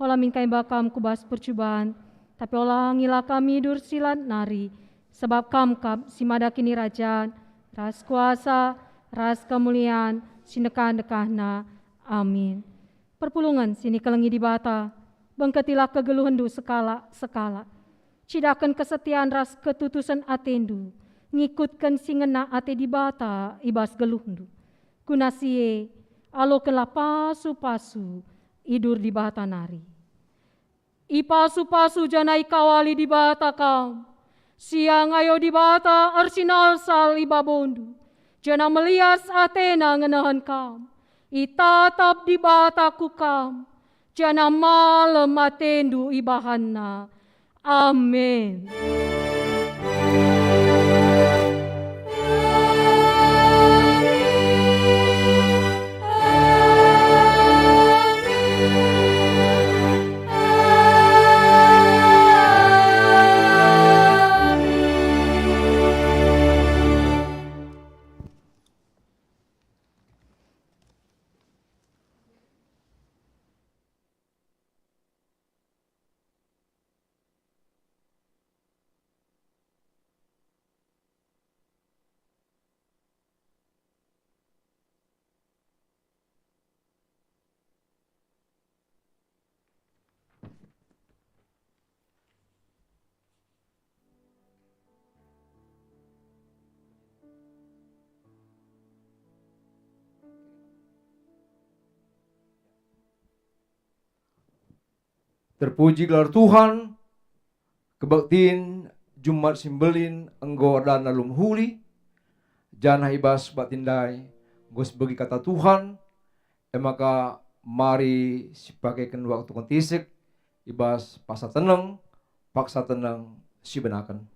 Olamin kain bakam kubas percubaan, tapi olah ngilah kami dur silat nari. Sebab kam si mada kini rajaan, ras kuasa, ras kemuliaan, sinekan dekahna. Amin. Perpulungan sini kelengi di bata, bengketilah kegeluhendu sekala. Cidakan kesetiaan ras ketutusan atendu, ngikutkan singena ate di bata, ibas geluhendu. Kunasie, alokenlah pasu-pasu, idur di bata nari. Ipasu-pasu janai kawali di bata kam, siang ayo di bata arsinal sal ibabondu, jana melias Atena ngenahan kam, itatap di bata kukam, jana malam atendu ibahanna. Amin. Amin. Terpuji gelar Tuhan, kebaktiin Jumat Simbelin enggo dan alum huli, janah ibas batindai, gue sebagai kata Tuhan, maka mari sipakaikan waktu kontisik, ibas paksa tenang si benakan.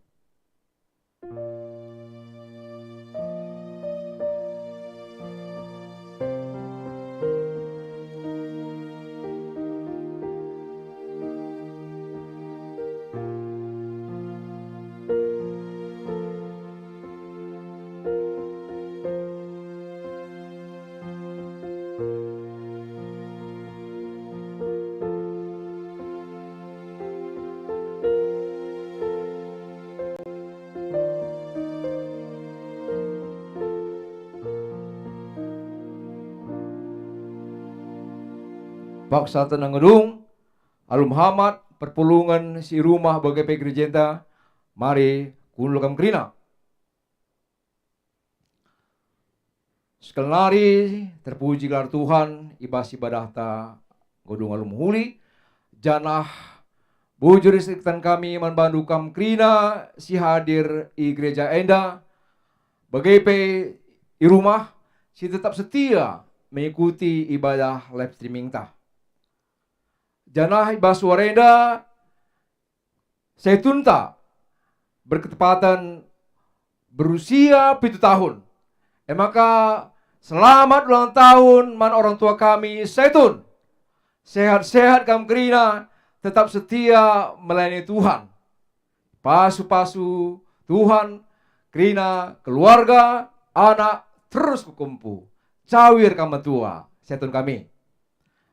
Paksa tenang gedung, alum hamat, perpulungan si rumah bagai pegerjenta, mari kunlukam kerina. Sekali lari, terpuji gelar Tuhan, ibas ibadah ta godung alum huli, janah bujur istiqtan kami manbandukam kerina si hadir i gereja enda, bagai pe i rumah, si tetap setia mengikuti ibadah live streaming ta. Janah ibas warenda setunta berketepatan berusia 7 tahun. Maka selamat ulang tahun man orang tua kami Setun. Sehat-sehat kam kerina, tetap setia melayani Tuhan. Pasu-pasu Tuhan, kerina, keluarga, anak terus kukumpu. Cawir kam tua, Setun kami.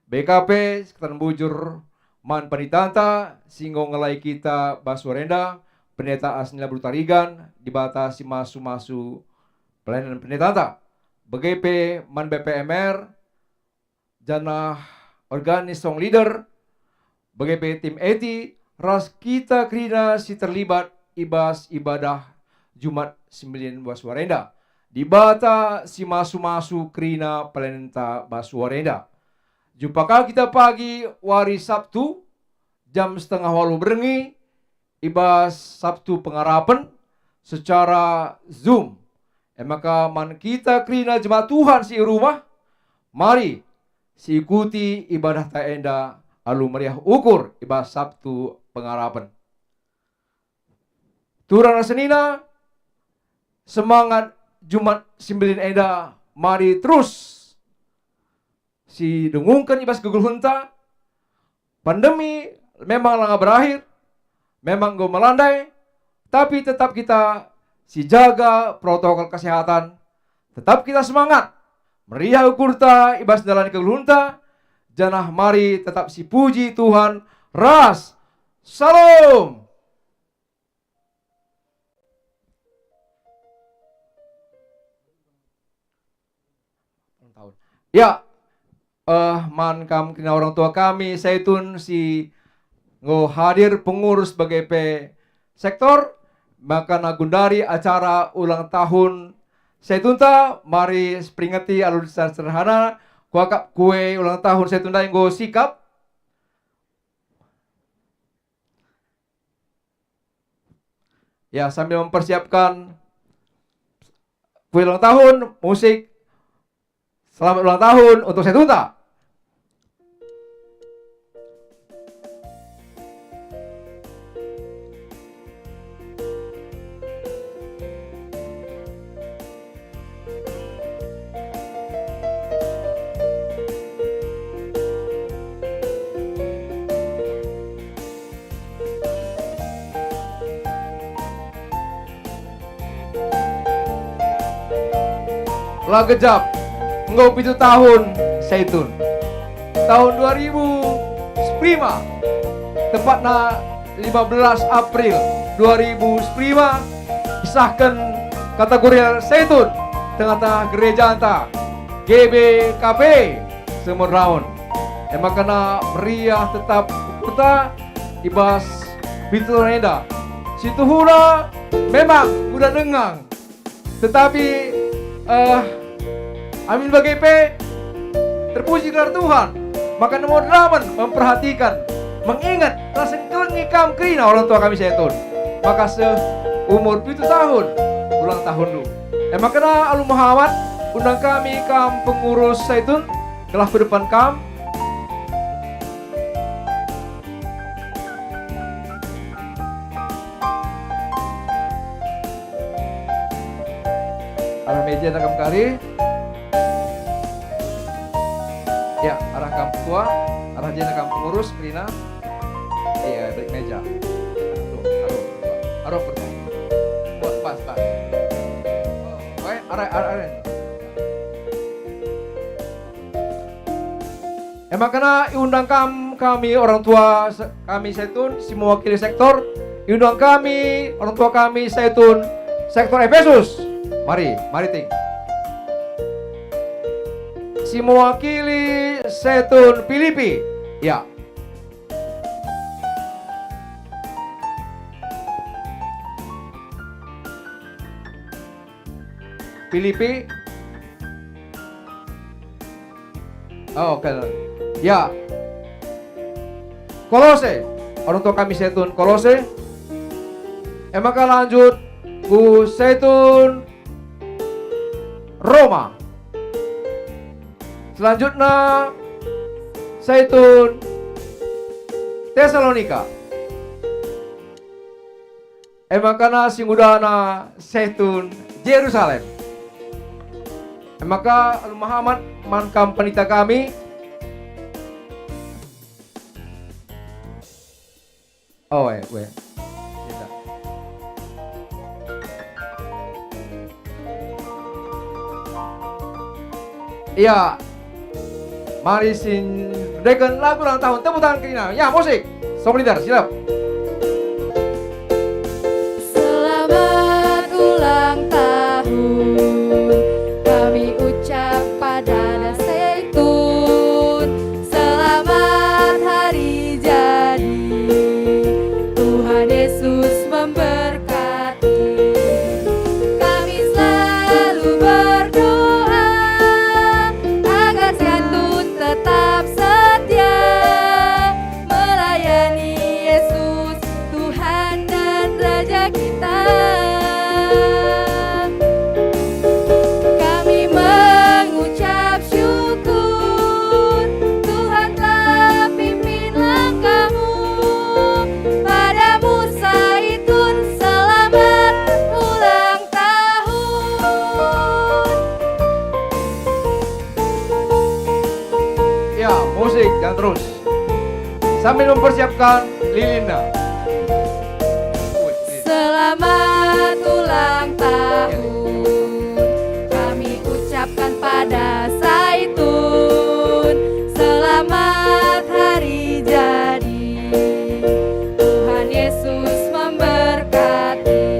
BKP sekitar bujur man panitanta singgo ngelai kita baswarenda pendeta asnila brutarigan dibatasi masu pelayanan pendeta BGP man BPMR janah organis song leader BGP tim eti ras kita krina si terlibat ibas ibadah Jumat 9 baswarenda dibata si masu krina pelayanan baswarenda. Jumpakah kita pagi wari Sabtu jam 7:30 berengi ibas Sabtu pengarapan secara Zoom. Maka man kita krina jemaat Tuhan si rumah, mari si ikuti ibadah taenda alu meriah ukur ibas Sabtu pengarapan. Turana senina semangat Jumat 9 enda mari terus si dengungkan ibas gegulhunta. Pandemi memang langa berakhir, memang go melandai, tapi tetap kita si jaga protokol kesehatan, tetap kita semangat meriah ukurta ibas dalam gegulhunta, janah mari tetap si puji Tuhan, ras, salam. Ya, man kam kena orang tua kami Setun si ngo hadir pengurus BGP sektor maka nagundari acara ulang tahun Setunta mari peringati alur sederhana kuakap kue ulang tahun Setunta yang go sikap ya sambil mempersiapkan kue ulang tahun musik selamat ulang tahun untuk Setunta. Lagejap engkau 7 tahun Setun tahun 2010 tepatnya 15 April 2010 disahkan kategori Setun tengah-tengah gereja anta GBKP semua round makana meriah tetap kita ibas pintu renda situ hura memang udah dengang tetapi amin BGP terpuji gelar Tuhan maka nomor 8 memperhatikan mengingat telah sengkelengi kam kerina orang tua kami Zaitun. Maka seumur 7 tahun ulang tahun dulu. Makanya Alu Muhammad undang kami kam pengurus Zaitun telah ke depan kam. Arah meja dan kam kali. Ya, arah kam tua, arah jana kam pengurus kerina. Iya, balik meja. Aduh, pas. Oh, arah. Makanya undang kami orang tua kami Zaitun, si mewakili sektor, undang kami orang tua kami Zaitun, sektor Efesus. Mari ting. Si mewakili Zaitun Filipi, ya. Filipi. Oh, oke. Ya. Kolose, orang tua kami Zaitun Kolose. Maka lanjut ku Zaitun Roma. Selanjutnya Zaitun Tesalonika. Makana singudana Zaitun Yerusalem. Maka Alu Muhammad mankam penita kami. Oh, weh. Iya. Mari dengan lagu ulang tahun, tepuk tangan kerina. Ya, musik. Sob leader, silap. Selamat ulang tahun, kami ucap pada Zaitun. Selamat hari jadi, Tuhan Yesus memberkati. Kami selalu berdoa agar Zaitun tetap setia melayani Yesus, Tuhan dan Raja kita. Kami mengucap syukur, Tuhan telah pimpin langkahmu. Padamu Zaitun, selamat ulang tahun. Ya, musik dan terus. Sambil mempersiapkan lilinnya. Selamat ulang tahun, kami ucapkan pada Zaitun. Selamat hari jadi, Tuhan Yesus memberkati.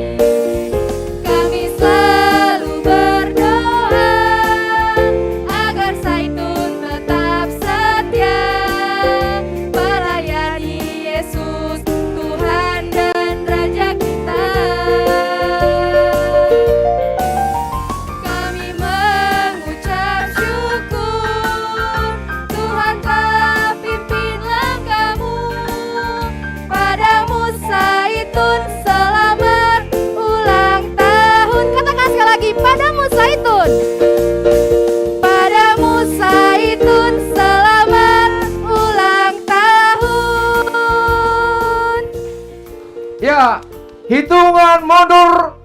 Kami selalu berdoa agar Zaitun tetap setia melayani Yesus, Tuhan dan Raja kita. Kami mengucap syukur, Tuhan telah pimpin langkahmu. Padamu Zaitun, selamat ulang tahun. Katakan sekali lagi, padamu Zaitun. Padamu Zaitun, selamat ulang tahun. Ya, hitungan mundur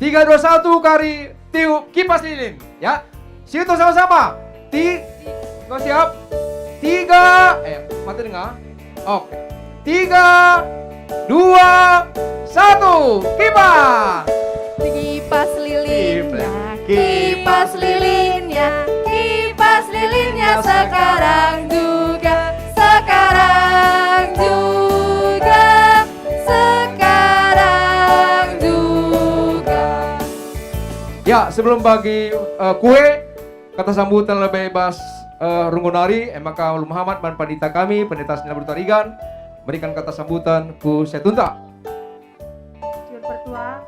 3, 2, 1 kari tiup kipas lilin. Ya, situ sama-sama. Kau siap? 3, mati dengar. Oke. 3, 2, 1, kipas. Kipas lilinnya, Kipas kipas lilinnya, kipas lilinnya sekarang juga, sekarang juga, sekarang juga. Ya, sebelum bagi kue, kata sambutan lebih bebas Rungunari, maka Alu Muhammad dan pendeta kami, pendeta Sendal Bertarigan, berikan kata sambutan ku Setunta. Jujur bertua,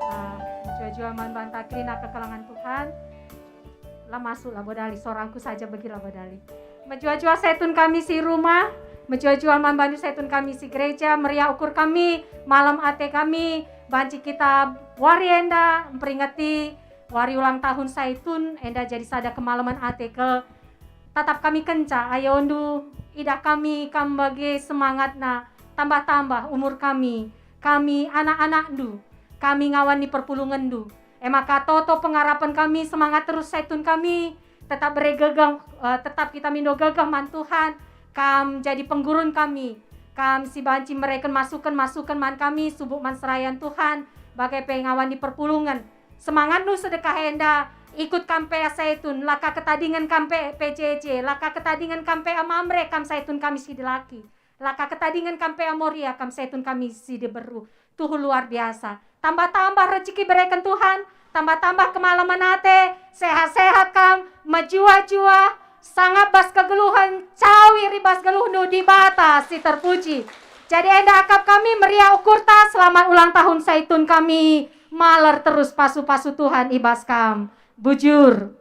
jua-jua mantan krina ke kalangan Tuhan. Lah masuklah bodali, sorangku saja begilah bodali. Menjua-jua Zaitun kami si rumah, Menjual-jual mambandu saitun kami si gereja, meriah ukur kami, malam ate kami, banci kita wari enda, memperingati wari ulang tahun saitun, enda jadi sada kemalaman ate ke tatap kami kenca, ayo undu, idah kami bagi semangat na, tambah-tambah umur kami anak-anak ndu, kami ngawan di perpulungan ndu. Maka toto pengharapan kami, semangat terus saitun kami, tetap beregegang, tetap kita mindo gegah man Tuhan, kam jadi penggurun kami, kam si banci mereka masukan man kami, subuk man serayan Tuhan, bagai pengawan di perpulungan. Semangat nu sedekah enda, ikut kampe saitun, laka ketadingan kampe PCC, laka ketadingan kampe amamre, kam saitun kami si dilaki, laka ketadingan kampe amoria, kam saitun kami si diberu. Tuh luar biasa. Tambah-tambah rezeki berikan Tuhan, tambah-tambah kemalaman ate, sehat-sehat kam, majua-jua, sangat bas kegeluhan, cawi ribas geluh nu di bata si terpuji. Jadi enda akap kami meriah ukurta, selamat ulang tahun saitun kami, maler terus pasu-pasu Tuhan ibas kam. Bujur.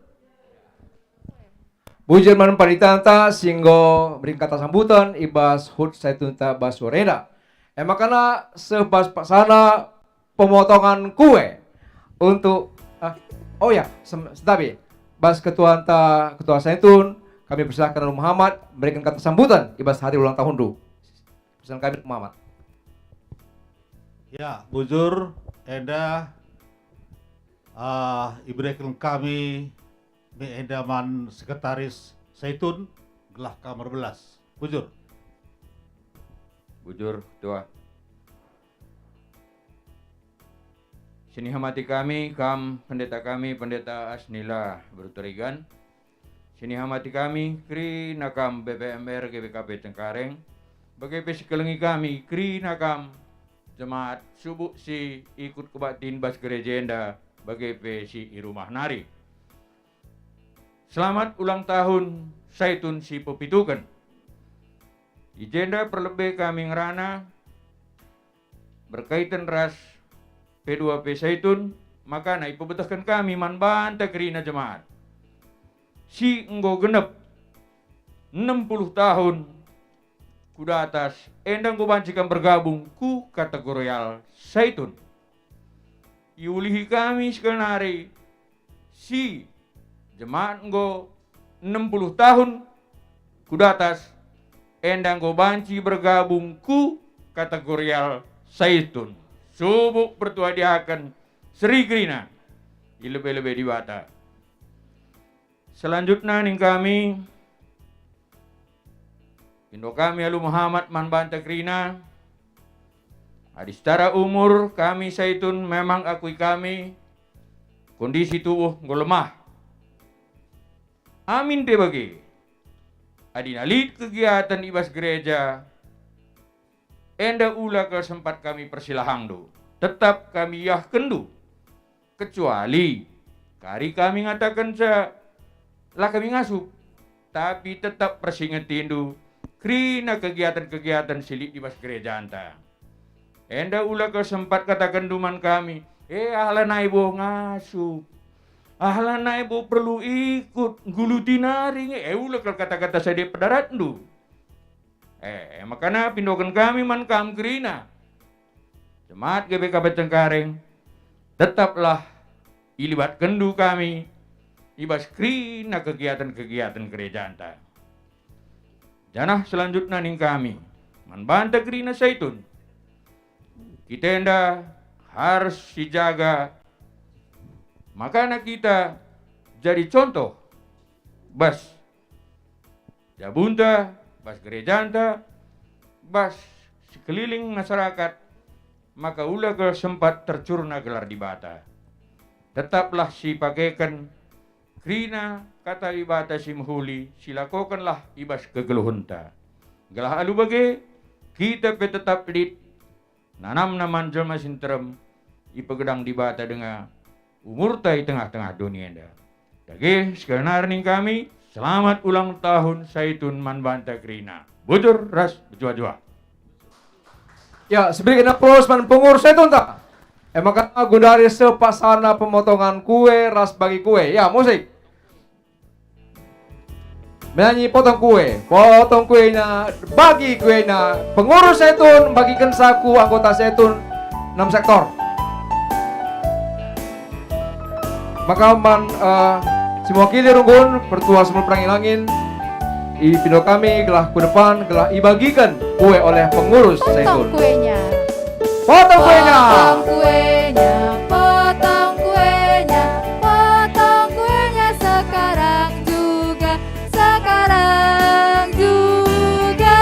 Bujur man paritanta singgo beri kata sambutan ibas hut saitun ta basureda. Makana sebas pasana pemotongan kue untuk setabi bas ketua saitun kami persilahkan Muhammad berikan kata sambutan ibas hari ulang tahun dulu. Pesan kami Muhammad. Ya, bujur eda ibrekel kami me edaman sekretaris saitun gelah kamar belas. Bujur Tua. Sini hamati kami, pendeta Asnila Beruturigan. Sini hamati kami, Kri Nakam BPMR GBKP Cengkareng. Bagai pesikelengi kami, Kri Nakam Jemaat Subuh si ikut kebatin bas gereja enda bagai si irumah nari. Selamat ulang tahun saitun si pepitukan. Ijenda perlebih kami ngerana berkaitan ras P2P saitun, maka na ipebetahkan kami man banta kerina jemaat. Si enggo genep 60 tahun kuda atas endang ku bancikan bergabung ku kategorial saitun. Iulihi kami sekenari si jemaat enggo 60 tahun kuda atas endang go banci bergabung ku kategorial saitun. Subuk bertua diakan Sri Krina ilebe-lebe di bata. Selanjutnya ning kami Indo kami alu Muhammad man banta Krina. Adi secara umur kami saitun memang akui kami kondisi tubuh go lemah. Amin te bagi. Adi nalit kegiatan ibas gereja, enda ula ke sempat kami persilahang do. Tetap kami yah kendu. Kecuali kari kami ngatakan lah kami ngasup. Tapi tetap persingetin do. Krina kegiatan-kegiatan silik ibas gereja anta. Enda ula ke sempat katakan duman kami. Ahlan ibu ngasup. Ahlan ibu perlu ikut guluti naring. Ulah kata-kata saya di pedarat du. Makanya pindokan kami man kam Krina. Jemaat GBKP Cengkareng tetaplah ilibat kendu kami ibas Krina kegiatan-kegiatan gereja anta. Janah selanjutnya ning kami man banta Krina saitun. Kita enda harus dijaga. Makanya kita jadi contoh bas jabunta, bas gerejanta, bas sekeliling masyarakat, maka ulah ke sempat tercurna gelar di bata. Tetaplah si pakaikan Krina kata ibata si muhuli, silakokanlah ibas kegeluhunta. Gelah alu bagi kita tetap lid nanam naman jelma sinterem ipegedang di bata dengan umur tai tengah-tengah dunia anda. Jadi sekarang ning kami selamat ulang tahun saitun man banta Krina. Bujur ras berjua-jua. Ya, seberikan aplaus man pengur saitun tak? Maka gundari sepasana pemotongan kue ras bagi kue. Ya, musik. menyanyi potong kuenya, bagi kuenya. Pengurus Zaitun bagikan saku anggota Zaitun 6 sektor. Maka si mewakili runggun pertua semua perangi langin pindo kami gelah ku depan gelah ibagikan kue oleh pengurus Zaitun. Potong kuenya. Potong kuenya. Potong kuenya, potong kuenya, potong kuenya sekarang juga, sekarang juga,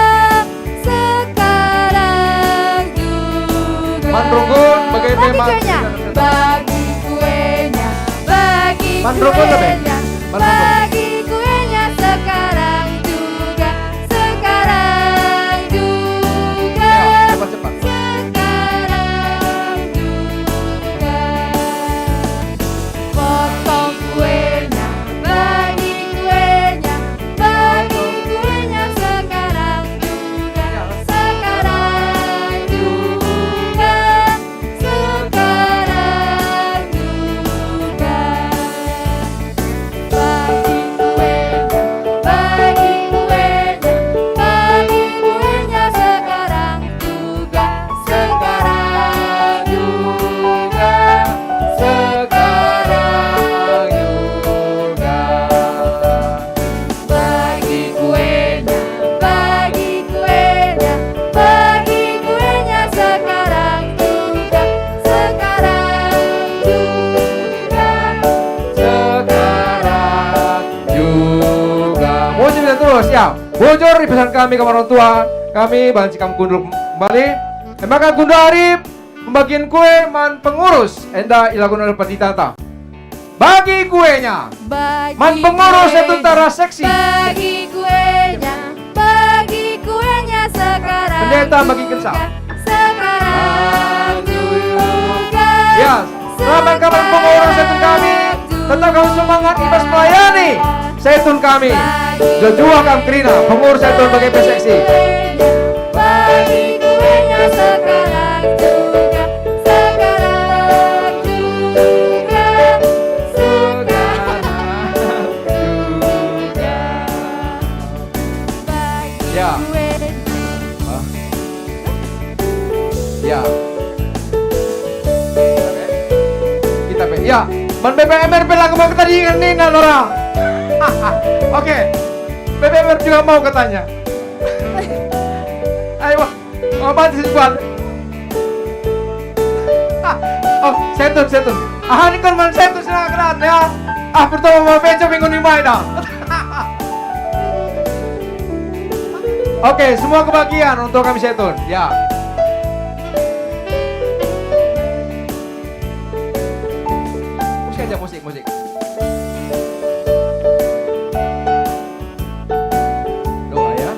sekarang juga. Mandrunggun bagai Bagi tema. kuenya, bagi kuenya, bagi Mandrunggun lebih. kuenya, Mandrunggun. bagi kuenya sekarang juga, sekarang juga. Ya, cepat-cepat. Sekarang juga. Potong kuenya, bagi kuenya, bagi kuenya sekarang juga, sekarang juga, sekarang juga. Bagi kuenya, bagi kuenya, bagi kuenya sekarang juga, sekarang juga, Sekarang juga. bagi kuenya, bagi kuenya, bagi kuenya sekarang juga, sekarang juga. Sekarang juga. Muncul bisa terus ya. Bocor di pesan kami ke orang tua. Kami banci kamu gundul kembali. Maka Gunda Arif membagian kue man pengurus. Enda ilagun oleh petitata. Bagi kuenya. Bagi Man pengurus kuenya, itu tara seksi. bagi kuenya sekarang Pendeta bagi juga, kensa. sekarang juga. Ya, selamat kabar pengurus Zaitun kami. Tetap kamu semangat ibas melayani Zaitun kami. Jojua kam Krina, pengurus Zaitun bagi seksi. Bagi kuenya sekarang juga, sekarang juga, sekarang juga. bagi Ya. kuenya. Ya. Kita pe. Ya, man BPMR lagu mau tadi ini Nora. Oke. BPMR juga mau katanya. Ayo, apa sih buat? Oh, Zaitun. Ah, ini kan man Zaitun senang keran ya. Ah, pertama mau peco minggu ini main dah. Oke, semua kebagian untuk kami Zaitun. Ya. Musik aja, musik. Doa ya.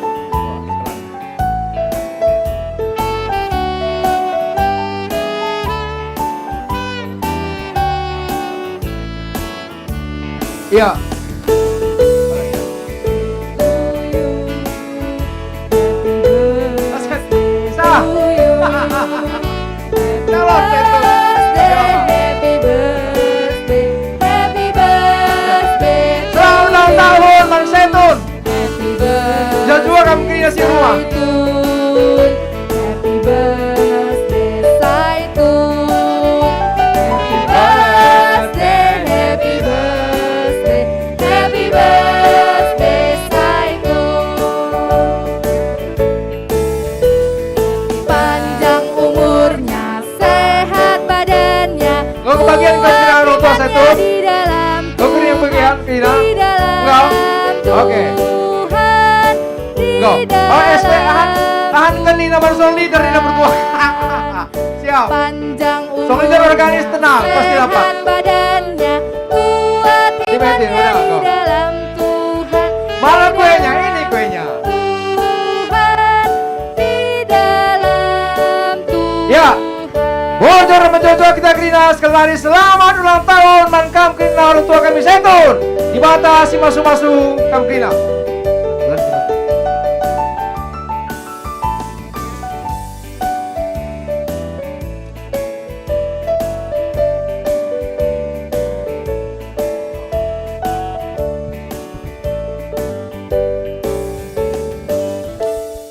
Iya. Sah. Calon Zaitun. Happy birthday, happy birthday, Selamat ulang tahun Man Zaitun. happy birthday. Jojua kamu kini si rumah. Happy birthday, Zaitun. Happy birthday, happy birthday, happy birthday, Zaitun. Panjang umurnya, sehat badannya. Lo kebagian kau kira orang tua Zaitun? Di dalam Lo kira yang bagian kira? di dalam Enggak. Oke. Tuhan, di Go. Oh, SP dalam Ahan kan Nina Marsol leader Nina berdua. Siap. panjang Song leader organis tenang, pasti dapat. sehat badannya, kuat Dimetin, imannya udah, di go. dalam Tuhan. Mana Di kuenya? dalam Ini kuenya. Tuhan, di dalam Tuhan. Ya. Bocor menjojol kita Krina sekali lagi selamat ulang tahun man kam Krina orang tua kami Zaitun. Dibatasi masu-masu kam Krina.